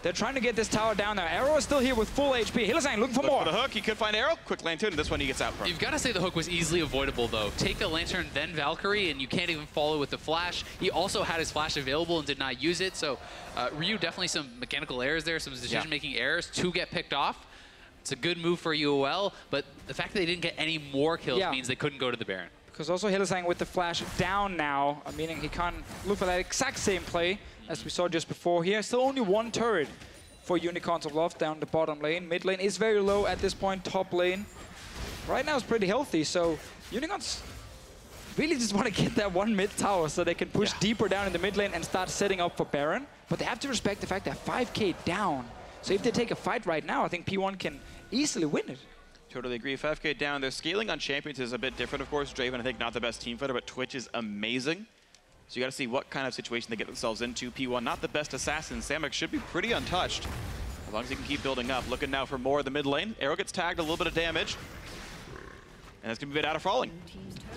They're trying to get this tower down now. Arrow is still here with full HP. Hylissang looking for more. For the hook, he could find Arrow. Quick lantern, and this one he gets out from. You've got to say the hook was easily avoidable, though. Take the lantern, then Valkyrie, and you can't even follow with the flash. He also had his flash available and did not use it. So Ryu, definitely some mechanical errors there, some decision-making errors to get picked off. It's a good move for UOL, but the fact that they didn't get any more kills means they couldn't go to the Baron. Because also Hylissang with the flash down now, meaning he can't look for that exact same play as we saw just before here. Still only 1 turret for Unicorns of Love down the bottom lane. Mid lane is very low at this point. Top lane right now is pretty healthy. So Unicorns really just want to get that one mid tower so they can push deeper down in the mid lane and start setting up for Baron. But they have to respect the fact that 5k down. So if they take a fight right now, I think P1 can easily win it. Totally agree. 5k down. Their scaling on champions is a bit different, of course. Draven, I think, not the best team fighter, but Twitch is amazing. So you got to see what kind of situation they get themselves into. P1, not the best assassin. Samux should be pretty untouched, as long as he can keep building up. Looking now for more of the mid lane. Arrow gets tagged, a little bit of damage. And that's going to be a bit out of falling.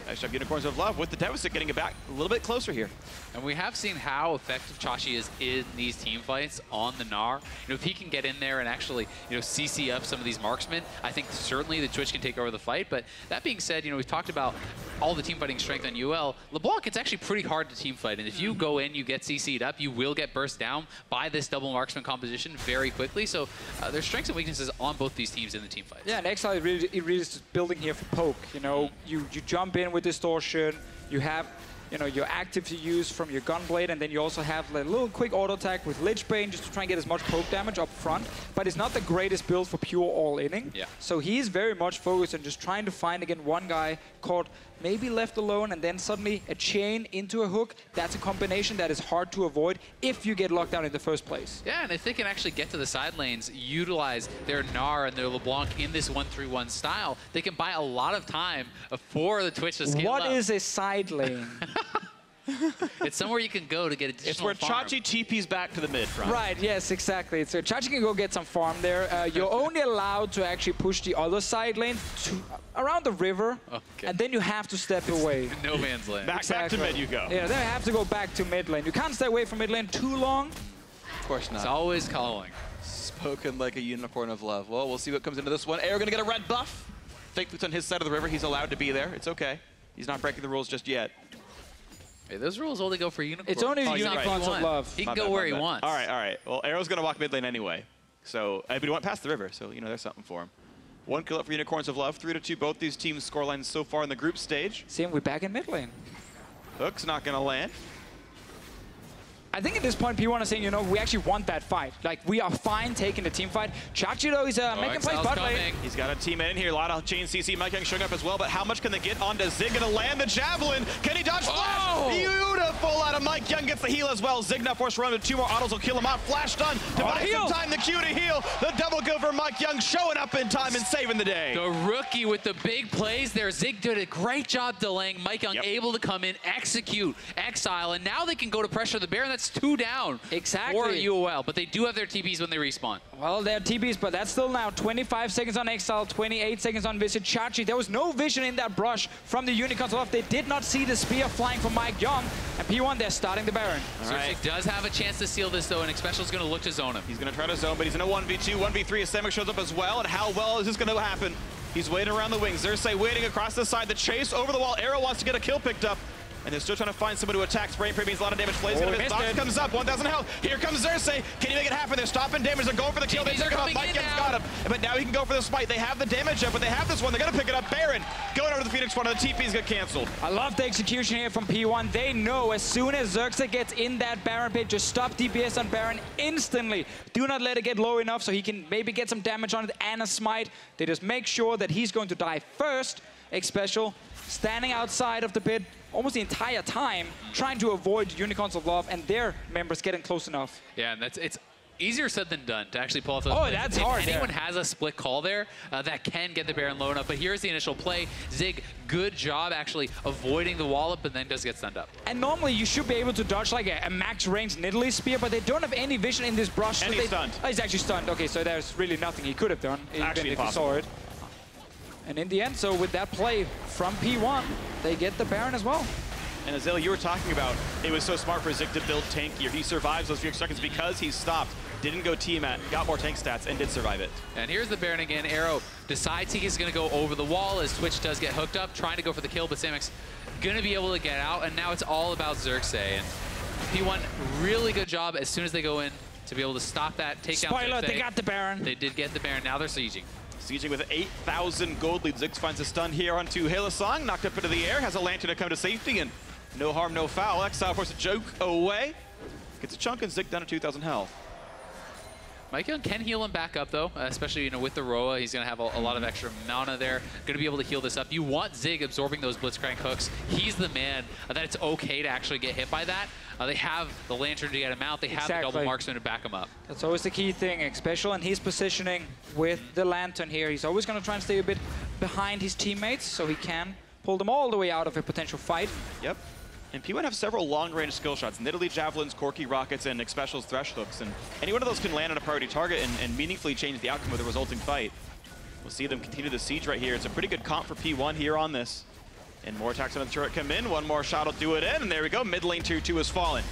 Nice job, Unicorns of Love, with the Devastator getting it back a little bit closer here. And we have seen how effective Chachi is in these team fights on the Gnar. If he can get in there and actually, CC up some of these marksmen, I think certainly the Twitch can take over the fight. But that being said, we've talked about all the team fighting strength on UL. LeBlanc, it's actually pretty hard to team fight. And if you go in, you get CC'd up, you will get burst down by this double marksman composition very quickly. So there's strengths and weaknesses on both these teams in the team fights. Yeah, and Exile really is building here for poke. You jump in with distortion, you have your active to use from your Gunblade, and then you also have a little quick auto attack with Lichbane just to try and get as much poke damage up front. But it's not the greatest build for pure all-inning. Yeah. So he's very much focused on just trying to find, again, one guy caught, maybe left alone, and then suddenly a chain into a hook. That's a combination that is hard to avoid if you get locked down in the first place. Yeah, and if they can actually get to the side lanes, utilize their Gnar and their LeBlanc in this 1-3-1 style, they can buy a lot of time for the Twitch to scale up. What is a side lane? It's somewhere you can go to get additional It's where farm. Chachi TP's back to the mid front. Right, yes, exactly. So Chachi can go get some farm there. You're only allowed to actually push the other side lane to around the river, and then you have to step away. No man's land. Back to mid you go. Yeah, then you have to go back to mid lane. You can't stay away from mid lane too long. Of course not. It's always calling. Spoken like a unicorn of love. Well, we'll see what comes into this one. Arrow gonna get a red buff. Fake Boots on his side of the river. He's allowed to be there. It's okay. He's not breaking the rules just yet. Hey, those rules only go for unicorns. It's only Unicorns of Love. He can go where he wants. All right. Well, Arrow's going to walk mid lane anyway. So, but he went past the river, so, there's something for him. 1 kill up for Unicorns of Love, 3-2. Both these teams' scorelines so far in the group stage. See him, we're back in mid lane. Hook's not going to land. I think at this point, P1 is saying, we actually want that fight. Like, we are fine taking the team fight. Chachi, though, he's making plays bot lane. He's got a teammate in here. A lot of chain CC. Mike Young showing up as well, but how much can they get onto Zig? Gonna land the javelin. Can he dodge flash? Beautiful out of Mike Young. Gets the heal as well. Zig now forced to run with 2 more autos will kill him out. Flash done to buy some time. The Q to heal. The double go for Mike Young, showing up in time and saving the day. The rookie with the big plays there. Zig did a great job delaying. Mike Young able to come in, execute, exile, and now they can go to pressure the Baron. That's 2 down. Exactly. For UOL, but they do have their TPs when they respawn. Well, they're TPs, but that's still now 25 seconds on Exile, 28 seconds on Visit Chachi. There was no vision in that brush from the Unicorns of Love. They did not see the spear flying from Mike Young. And P1, they're starting the Baron. Cersei does have a chance to seal this, though, and Xpecial's going to look to zone him. He's going to try to zone, but he's in a 1v2. 1v3 as Samux shows up as well. And how well is this going to happen? He's waiting around the wings. Cersei waiting across the side. The chase over the wall. Arrow wants to get a kill picked up. And they're still trying to find someone to attack. Spray and means a lot of damage. Flay's gonna miss. Box comes up. 1,000 health. Here comes Cersei. Can he make it happen? They're stopping damage. They're going for the kill. They took him up. Mike Young's got him. but now he can go for the smite. They have the damage up, but they have this one. They're going to pick it up. Baron going over to the Phoenix One, and the TPs get canceled. I love the execution here from P1. They know as soon as Xerxes gets in that Baron pit, just stop DPS on Baron instantly. Do not let it get low enough so he can maybe get some damage on it and a smite. They just make sure that he's going to die first. X-Special standing outside of the pit almost the entire time, trying to avoid Unicorns of Love and their members getting close enough. Yeah, and it's easier said than done to actually pull off those Oh, plays. that's if hard. If anyone has a split call there, that can get the Baron low enough. But here's the initial play. Zig, good job actually avoiding the wallop, but then does get stunned up. And normally you should be able to dodge like a max range Nidalee spear, but they don't have any vision in this brush. And so he's stunned. Oh, he's actually stunned. Okay, so there's really nothing he could have done, Actually even if he saw it. And in the end, so with that play from P1, they get the Baron as well. And Azale, you were talking about it was so smart for Zig to build tankier. He survives those few seconds because he stopped, didn't go T-Mat, got more tank stats, and did survive it. And here's the Baron again. Arrow decides he's going to go over the wall as Twitch does get hooked up, trying to go for the kill, but Samek's going to be able to get out, and now it's all about Xerxes. And P1, really good job as soon as they go in to be able to stop that, take down Spoiler, Xerxes. they got the Baron. They did get the Baron. Now they're sieging. Sieging with 8,000 gold lead. Ziggs finds a stun here onto Hylissang, knocked up into the air, has a lantern to come to safety, and no harm, no foul. Exile forces a joke away. Gets a chunk, and Zig down to 2,000 health. Mike Young can heal him back up, though, especially with the Roa. He's going to have a lot of extra mana there. Going to be able to heal this up. You want Zig absorbing those Blitzcrank hooks. He's the man that it's okay to actually get hit by that. They have the Lantern to get him out. They have the double marksman to back him up. That's always the key thing, especially in his positioning with the Lantern here. He's always going to try and stay a bit behind his teammates so he can pull them all the way out of a potential fight. Yep. And P1 have several long-range skill shots. Nidalee Javelins, Corki Rockets, and X-Special's Thresh Hooks. And any one of those can land on a priority target and meaningfully change the outcome of the resulting fight. We'll see them continue the siege right here. It's a pretty good comp for P1 here on this. And more attacks on the turret come in. One more shot will do it in. And there we go. Mid lane tier 2 has fallen.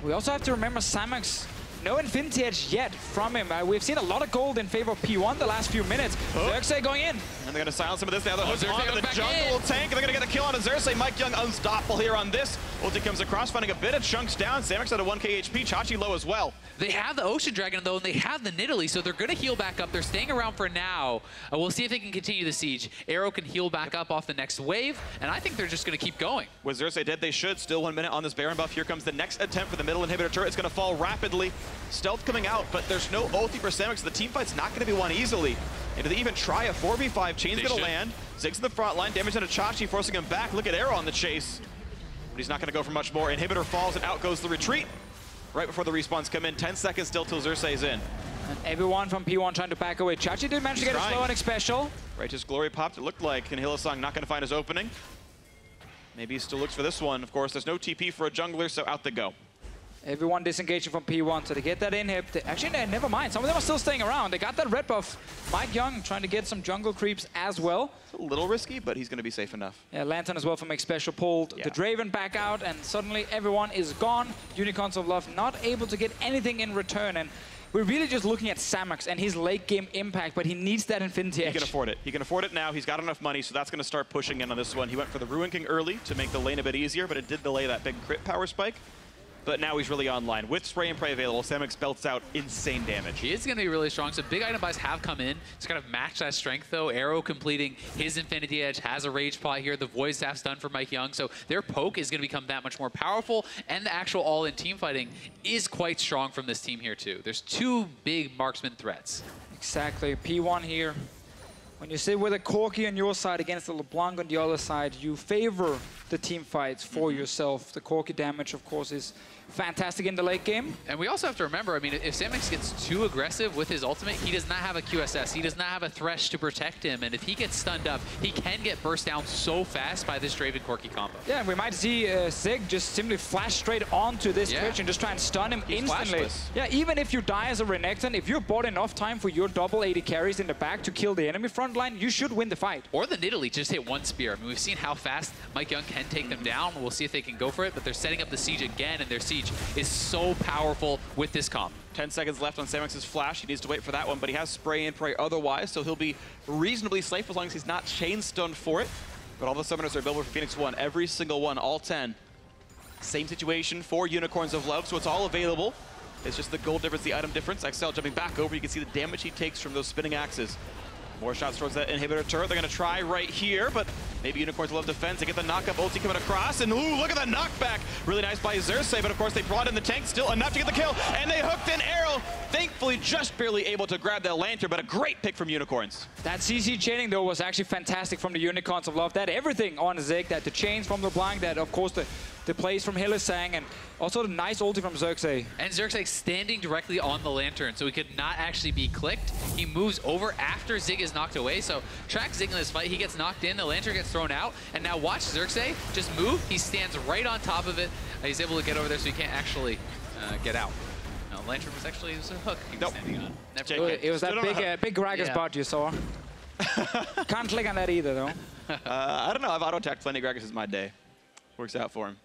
We also have to remember Samek's no Infinity Edge yet from him. We've seen a lot of gold in favor of P1 the last few minutes. Xerxes going in. And they're going to silence some of this. Now the hook's onto the jungle in. tank. They're going to get the kill on Xerxes. Mike Young unstoppable here on this. Ulti comes across, finding a bit of chunks down. Samek's at a 1k HP. Chachi low as well. They have the Ocean Dragon, though, and they have the Nidalee, so they're going to heal back up. They're staying around for now. We'll see if they can continue the siege. Arrow can heal back up off the next wave, and I think they're just going to keep going. With Xerxes dead, they should. Still 1 minute on this Baron buff. Here comes the next attempt for the middle inhibitor turret. It's going to fall rapidly. Stealth coming out, but there's no ulti for Samek, so the team fight's not going to be won easily. And do they even try a 4v5? Chain's going to land. Ziggs in the front line. Damage into Chachi, forcing him back. Look at Arrow on the chase. But he's not going to go for much more. Inhibitor falls, and out goes the retreat. Right before the respawns come in. 10 seconds still till Xerxes is in. And everyone from P1 trying to back away. Chachi did manage to get a slow and special. Righteous Glory popped, it looked like. And Hylissang not going to find his opening. Maybe he still looks for this one. Of course, there's no TP for a jungler, so out they go. Everyone disengaging from P1, so they get that inhib. Actually, never mind. Some of them are still staying around. They got that red buff. Mike Young trying to get some jungle creeps as well. It's a little risky, but he's going to be safe enough. Yeah, Lantern as well from X-Special pulled the Draven back out, and suddenly everyone is gone. Unicorns of Love not able to get anything in return, and we're really just looking at Samek's and his late game impact, but he needs that Infinity Edge. He can afford it. He can afford it now. He's got enough money, so that's going to start pushing in on this one. He went for the Ruin King early to make the lane a bit easier, but it did delay that big crit power spike. But now he's really online. With Spray and Pray available, Samek's belts out insane damage. He is going to be really strong. So big item buys have come in to kind of match that strength, though. Arrow completing his Infinity Edge, has a Rage Pot here. The Void Staff's done for Mike Young. So their poke is going to become that much more powerful. And the actual all-in team fighting is quite strong from this team here, too. There's two big marksman threats. Exactly. P1 here. When you sit with a Corki on your side against the LeBlanc on the other side, you favor the team fights for yourself. The Corki damage, of course, is fantastic in the late game. And we also have to remember, I mean, if Samek's gets too aggressive with his ultimate, he does not have a QSS. He does not have a Thresh to protect him. And if he gets stunned up, he can get burst down so fast by this Draven Corki combo. Yeah, we might see Zig just simply flash straight onto this Twitch and just try and stun him instantly. Flashless. Yeah, even if you die as a Renekton, if you're bought enough time for your double 80 carries in the back to kill the enemy front line, you should win the fight. Or the Nidalee just hit one spear. I mean, we've seen how fast Mike Young can take them down. We'll see if they can go for it, but they're setting up the siege again, and their siege is so powerful with this comp. 10 seconds left on Samek's flash. He needs to wait for that one, but he has Spray and Pray otherwise, so he'll be reasonably safe as long as he's not chain stunned for it. But all the summoners are available for Phoenix One. Every single one, all 10. Same situation for Unicorns of Love, so it's all available. It's just the gold difference, the item difference. XL jumping back over. You can see the damage he takes from those spinning axes. More shots towards that inhibitor turret. They're going to try right here, but maybe Unicorns love defense. They get the knock-up ulti coming across, and ooh, look at the knockback. Really nice by Xerxes, but of course they brought in the tank, still enough to get the kill, and they hooked in Arrow. Thankfully, just barely able to grab that lantern, but a great pick from Unicorns. That CC chaining, though, was actually fantastic from the Unicorns of Love. That everything on Zig, that the chains from LeBlanc, that, of course, the plays from Hylissang, and also the nice ulti from Xerxes. And Xerxes standing directly on the lantern, so he could not actually be clicked. He moves over after Zig is knocked away, so track Zig in this fight. He gets knocked in, the lantern gets thrown out, and now watch Xerxes just move. He stands right on top of it. He's able to get over there, so he can't actually get out. No, lantern was actually a hook he was standing on. It was that big Gragas bot you saw. Can't click on that either, though. I don't know. I've auto-attacked plenty. Gragas is my day. Works out for him.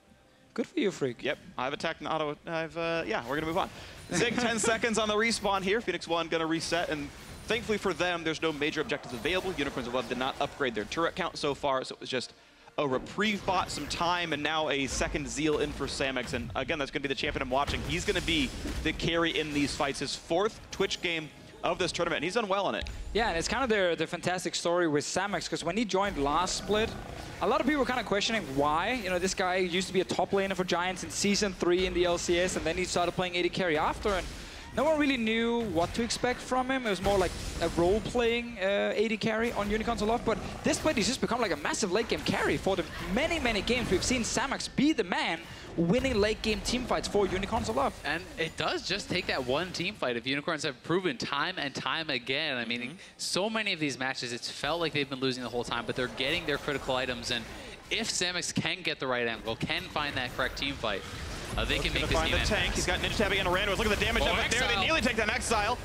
Good for you, Freak. Yep, I've attacked and auto. Yeah, we're going to move on. Zig, 10 seconds on the respawn here. Phoenix 1 going to reset, and thankfully for them, there's no major objectives available. Unicorns of Love did not upgrade their turret count so far, so it was just a reprieve bot, some time, and now a second Zeal in for Samix. And again, that's going to be the champion I'm watching. He's going to be the carry in these fights. His 4th Twitch game of this tournament, and he's done well on it. Yeah, and it's kind of the fantastic story with Samix, because when he joined last split, a lot of people were kind of questioning why. You know, this guy used to be a top laner for Giants in Season 3 in the LCS, and then he started playing AD carry after, and no one really knew what to expect from him. It was more like a role-playing AD carry on Unicorns of Love, but this split he's just become like a massive late-game carry. For the many, many games we've seen Samix be the man winning late-game team fights for Unicorns of Love. And it does just take that one team fight. If Unicorns have proven time and time again, I mean, so many of these matches, it's felt like they've been losing the whole time, but they're getting their critical items, and if Samix can get the right angle, can find that correct team fight, they can make this find the tank. He's got Ninja tabbing into Randos. Look at the damage up there. They nearly take down Exile.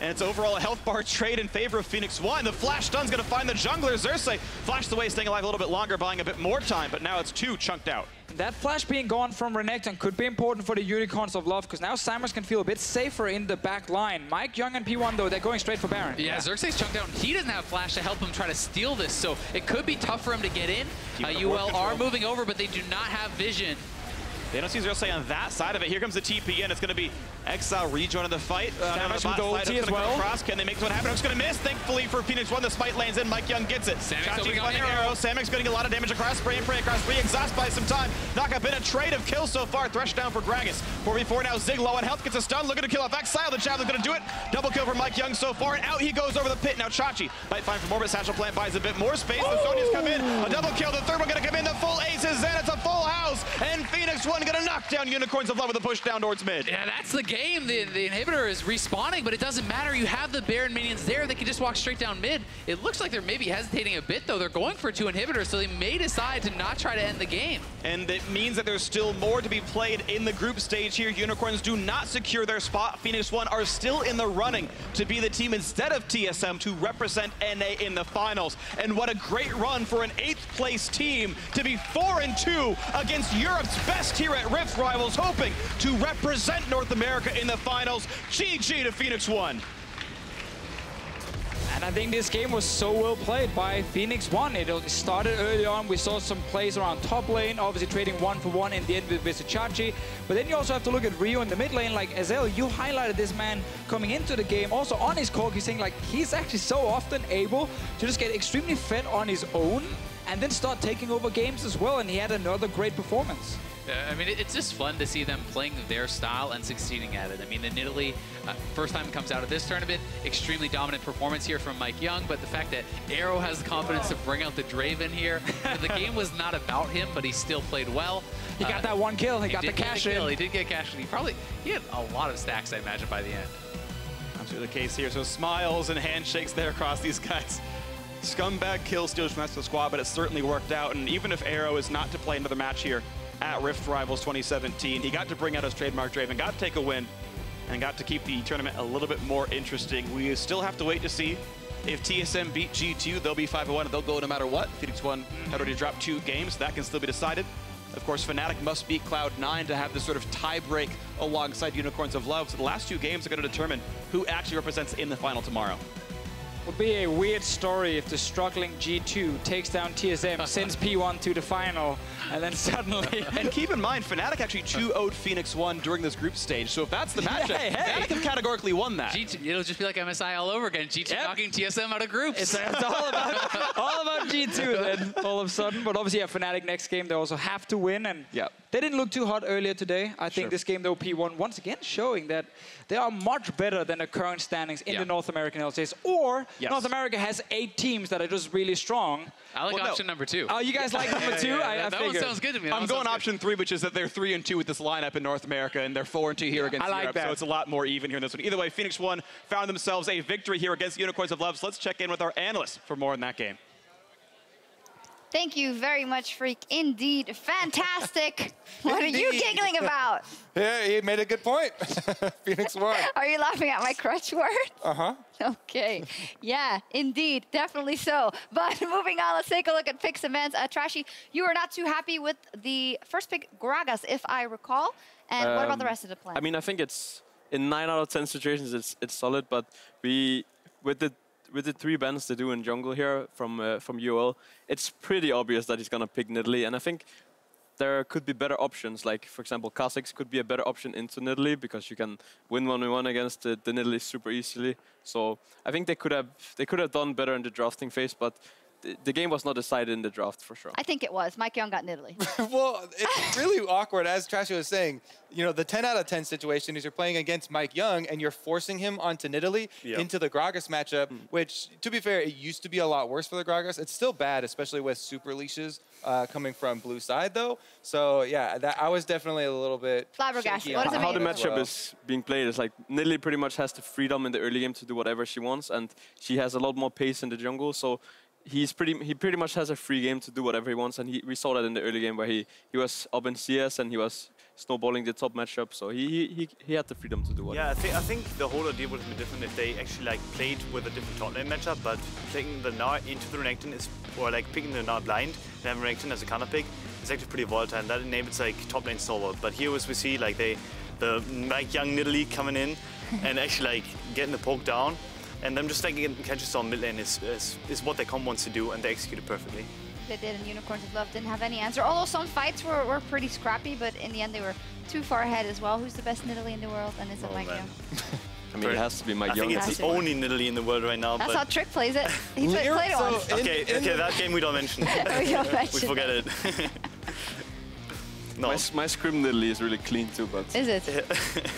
And it's overall a health bar trade in favor of Phoenix 1. The flash stun's going to find the jungler. Xerxes flashed away, staying alive a little bit longer, buying a bit more time, but now it's 2 chunked out. That flash being gone from Renekton could be important for the Unicorns of Love, because now Samix can feel a bit safer in the back line. Mike Young and P1, though, they're going straight for Baron. Yeah, Xerxes chunked out. He doesn't have flash to help him try to steal this, so it could be tough for him to get in. UOL are moving over, but they do not have vision. They don't see Xerxes on that side of it. Here comes the TP in. It's going to be Exile rejoining the fight. Samix with the ulti as well. Can they make this one happen? It's going to miss. Thankfully for Phoenix 1, the spite lands in. Mike Young gets it. Samix on arrow. Samix getting a lot of damage across. Spray and pray across. Exhaust by some time. Knock up in a trade of kills so far. Thresh down for Gragas. 4v4 now. Zig low on health. Gets a stun. Looking to kill off Exile. The Javelin's going to do it. Double kill for Mike Young so far. And out he goes over the pit. Now Chachi might find for more, but Satchel Plant buys a bit more space. The Sonya's come in. A double kill. The third one going to come in. The full aces. And it's a full house. And Phoenix 1 going to knock down Unicorns of Love with a push down towards mid. Yeah, that's the game. The inhibitor is respawning, but it doesn't matter. You have the Baron minions there. They can just walk straight down mid. It looks like they're maybe hesitating a bit, though. They're going for 2 inhibitors, so they may decide to not try to end the game. And it means that there's still more to be played in the group stage here. Unicorns do not secure their spot. Phoenix 1 are still in the running to be the team instead of TSM to represent NA in the finals. And what a great run for an 8th place team to be 4-2 against Europe's best here at Rift Rivals, hoping to represent North America in the finals. GG to Phoenix 1. And I think this game was so well played by Phoenix 1. It started early on. We saw some plays around top lane, obviously trading 1-for-1 in the end with Chachi. But then you also have to look at Rio in the mid lane. Like, Azel, you highlighted this man coming into the game. Also on his cork, he's saying, like, he's actually so often able to just get extremely fed on his own and then start taking over games as well. And he had another great performance. I mean, it's just fun to see them playing their style and succeeding at it. I mean, in Italy, first time it comes out of this tournament, extremely dominant performance here from Mike Young, but the fact that Arrow has the confidence to bring out the Draven here, the game was not about him, but he still played well. He got that one kill. He got the cash in. He did get cash in. He had a lot of stacks, I imagine, by the end. Absolutely the case here. So smiles and handshakes there across these guys. Scumbag kill steals from the rest of the squad, but it certainly worked out. And even if Arrow is not to play another match here at Rift Rivals 2017, he got to bring out his trademark Draven, got to take a win, and got to keep the tournament a little bit more interesting. We still have to wait to see if TSM beat G2. They'll be 5-1, and they'll go no matter what. Phoenix 1 had already dropped 2 games. That can still be decided. Of course, Fnatic must beat Cloud9 to have this sort of tie break alongside Unicorns of Love. So the last 2 games are going to determine who actually represents in the final tomorrow. Would be a weird story if the struggling G2 takes down TSM, sends P1 to the final, and then suddenly... And keep in mind, Fnatic actually 2-0'd Phoenix 1 during this group stage, so if that's the matchup, Fnatic have categorically won that. G2, it'll just be like MSI all over again. G2 knocking TSM out of groups. It's all about G2 then, all of a sudden. But obviously, Fnatic next game, they also have to win. And they didn't look too hot earlier today. I think this game, though, P1 once again showing that they are much better than the current standings in the North American LCS. Or North America has 8 teams that are just really strong. I like option number 2. Oh, you guys like number 2? I that one sounds good to me. I'm going option 3, which is that they're 3-2 with this lineup in North America, and they're 4-2 here against Europe. So it's a lot more even here in this one. Either way, Phoenix 1 found themselves a victory here against Unicorns of Love. So let's check in with our analysts for more on that game. Thank you very much, Freak. Indeed, fantastic. What are you giggling about? Yeah, he made a good point. Phoenix won. Are you laughing at my crutch word? Uh-huh. Okay. Yeah, indeed. Definitely so. But moving on, let's take a look at picks events. Trashy, you were not too happy with the first pick, Gragas, if I recall. And what about the rest of the plan? I mean, I think it's in 9 out of 10 situations, it's solid. But with the 3 bans they do in jungle here from UOL, it's pretty obvious that he's gonna pick Nidalee, and I think there could be better options. Like for example, Kha'Zix could be a better option into Nidalee because you can win 1v1 against the Nidalee super easily. So I think they could have done better in the drafting phase, but the game was not decided in the draft for sure. I think it was. Mike Young got Nidalee. Well, it's really awkward, as Trashy was saying. You know, the 10 out of 10 situation is you're playing against Mike Young and you're forcing him onto Nidalee into the Gragas matchup, which, to be fair, it used to be a lot worse for the Gragas. It's still bad, especially with super leashes coming from blue side, though. So, yeah, I was definitely a little bit flabbergasted. What does it mean? How the matchup is being played is like Nidalee pretty much has the freedom in the early game to do whatever she wants, and she has a lot more pace in the jungle. So he pretty much has a free game to do whatever he wants, and we saw that in the early game where he was up in CS and he was snowballing the top matchup, so he had the freedom to do whatever. Yeah, I think the whole idea would have been different if they actually like played with a different top lane matchup, but taking the Gnar into the Renekton is, or like picking the Gnar blind and having Renekton as a counter pick is actually pretty volatile, and that enables like top lane stalwart. But here as we see, like the Mike Young Nidalee coming in and actually like getting the poke down. And them just like getting catches on mid lane is what their comp wants to do, and they executed perfectly. They did, and Unicorns of Love didn't have any answer. Although some fights were pretty scrappy, but in the end they were too far ahead as well. Who's the best Nidalee in the world? And is it Mike Young? I mean, it has to be Mike Young. I think it's the only Nidalee in the world right now. That's how Trick plays it. He played it once. Okay, that game we don't mention. We forget it. No. My scrim Nidalee is really clean too, but... Is it?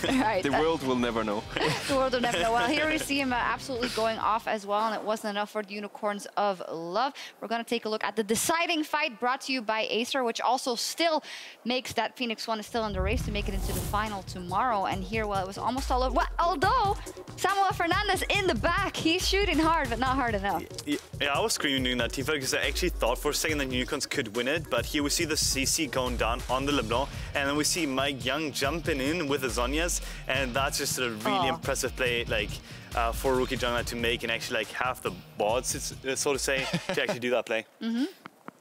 Right. The world will never know. The world will never know. Well, here we see him absolutely going off as well, and it wasn't enough for the Unicorns of Love. We're going to take a look at the deciding fight brought to you by Acer, which also still makes that Phoenix 1 is still in the race to make it into the final tomorrow. And here, well, it was almost all over. Well, although Samuel Fernandez in the back, he's shooting hard, but not hard enough. Yeah, I was screaming during that team fight because I actually thought for a second that Unicorns could win it, but here we see the CC going down on the LeBlanc, and then we see Mike Young jumping in with the Zhonya's, and that's just a really impressive play, like for a rookie jungler to make and actually like have the bots, so to say, to actually do that play. You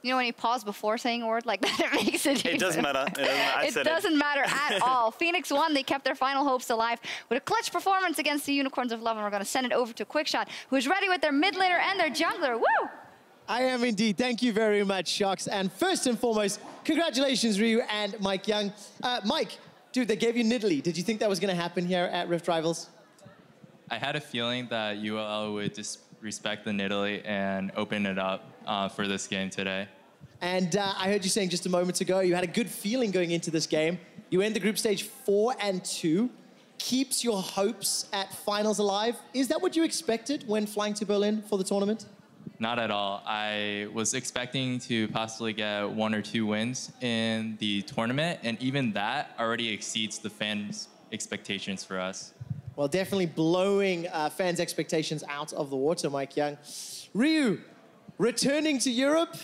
know, when you pause before saying a word like that, it makes it. It doesn't matter. It doesn't matter at all. Phoenix won. They kept their final hopes alive with a clutch performance against the Unicorns of Love, and we're going to send it over to Quickshot, who's ready with their mid laner and their jungler. Woo! I am indeed. Thank you very much, Shox. And first and foremost, congratulations, Ryu and Mike Young. Mike, dude, they gave you Nidalee. Did you think that was going to happen here at Rift Rivals? I had a feeling that UOL would just respect the Nidalee and open it up for this game today. And I heard you saying just a moment ago, you had a good feeling going into this game. You end the group stage 4-2. Keeps your hopes at finals alive. Is that what you expected when flying to Berlin for the tournament? Not at all. I was expecting to possibly get 1 or 2 wins in the tournament, and even that already exceeds the fans' expectations for us. Well, definitely blowing fans' expectations out of the water, Mike Young. Ryu, returning to Europe.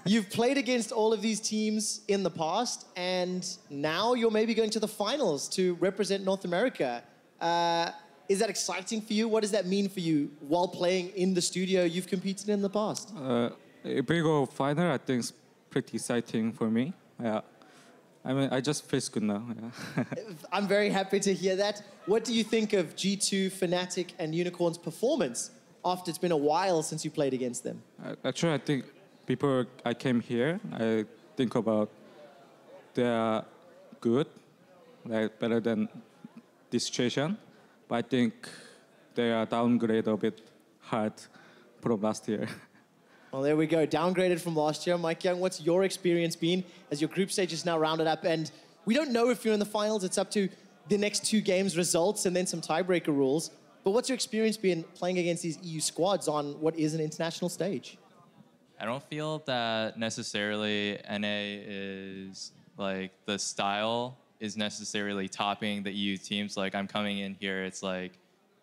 You've played against all of these teams in the past, and now you're maybe going to the finals to represent North America. Is that exciting for you? What does that mean for you while playing in the studio you've competed in the past? If we go final, I think it's pretty exciting for me. Yeah. I mean, I just feel good now. Yeah. I'm very happy to hear that. What do you think of G2, Fnatic, and Unicorn's performance after it's been a while since you played against them? Actually, I think before I came here, I think about they are good, like better than this situation. But I think they are downgraded a bit hard from last year. Well, there we go. Downgraded from last year. Mike Young, what's your experience been as your group stage is now rounded up? And we don't know if you're in the finals. It's up to the next 2 games results and then some tiebreaker rules. But what's your experience been playing against these EU squads on what is an international stage? I don't feel that necessarily NA is like the style is necessarily topping the EU teams. Like I'm coming in here, it's like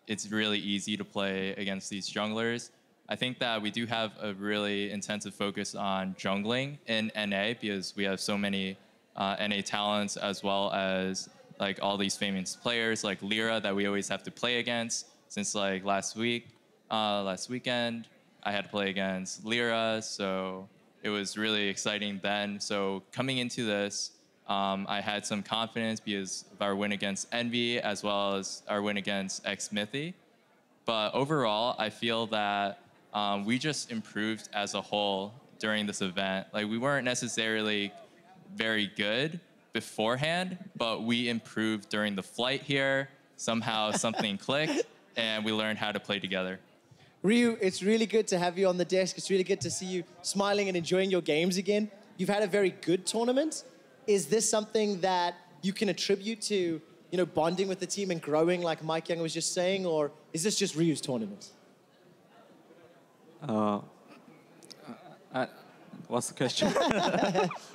it's really easy to play against these junglers. I think that we do have a really intensive focus on jungling in NA because we have so many NA talents as well as like all these famous players like Lyra that we always have to play against. Since like last weekend, I had to play against Lyra, so it was really exciting then. So coming into this, I had some confidence because of our win against Envy as well as our win against Xmithy. But overall, I feel that we just improved as a whole during this event. Like we weren't necessarily very good beforehand, but we improved during the flight here. Somehow something clicked and we learned how to play together. Ryu, it's really good to have you on the desk. It's really good to see you smiling and enjoying your games again. You've had a very good tournament. Is this something that you can attribute to, bonding with the team and growing like Mike Young was just saying, or is this just Ryu's tournament? What's the question?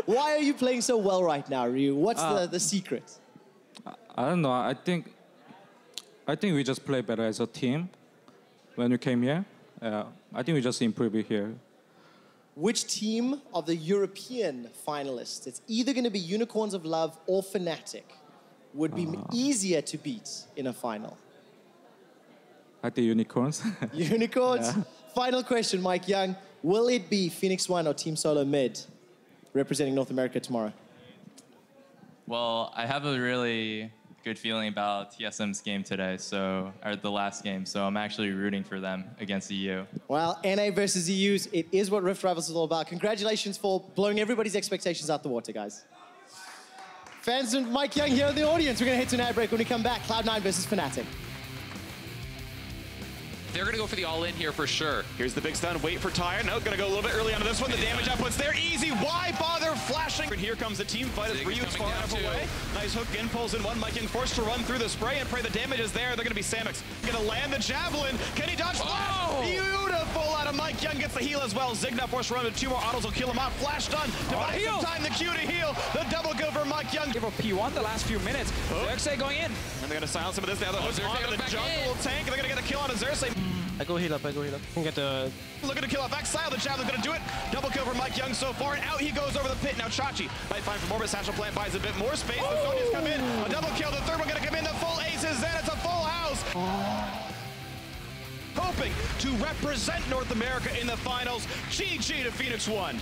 Why are you playing so well right now, Ryu? What's the secret? I don't know. I think we just play better as a team when we came here. I think we just improved it here. Which team of the European finalists, it's either going to be Unicorns of Love or Fnatic, would be easier to beat in a final? I think Unicorns. Unicorns? Yeah. Final question, Mike Young. Will it be Phoenix One or Team Solo Mid representing North America tomorrow? Well, I have a really good feeling about TSM's game today, or the last game, so I'm actually rooting for them against EU. Well, NA versus EUs, it is what Rift Rivals is all about. Congratulations for blowing everybody's expectations out the water, guys. Fans and Mike Young here in the audience. We're going to head to an ad break. When we come back, Cloud9 versus Fnatic. They're going to go for the all-in here for sure. Here's the big stun. Wait for Tyre. No, going to go a little bit early onto this one. The damage output's there. Easy. Why bother flashing? And here comes the team fight as Ryu's far enough away. Nice hook in, pulls in one. Mike Young forced to run through the spray and pray the damage is there. They're going to be Samix. Going to land the javelin. Can he dodge flash? Beautiful out of Mike Young. Gets the heal as well. Zigna forced to run with 2 more autos will kill him off. Flash done. Divides some time the Q to heal. The double go for Mike Young. Give a P1 the last few minutes. Xerxes going in. And they're going to silence him with this. Now the hook's onto the jungle tank. They're going to get a kill on Xerxes. I go heal up. Get the... Looking to kill off Exile. The Javelin's going to do it. Double kill for Mike Young so far. And out he goes over the pit. Now Chachi might find for Morbid. Satchel Plant buys a bit more space. The Sonya's come in. A double kill. The third one going to come in. The full ace is in. It's a full house. Hoping to represent North America in the finals. GG to Phoenix One.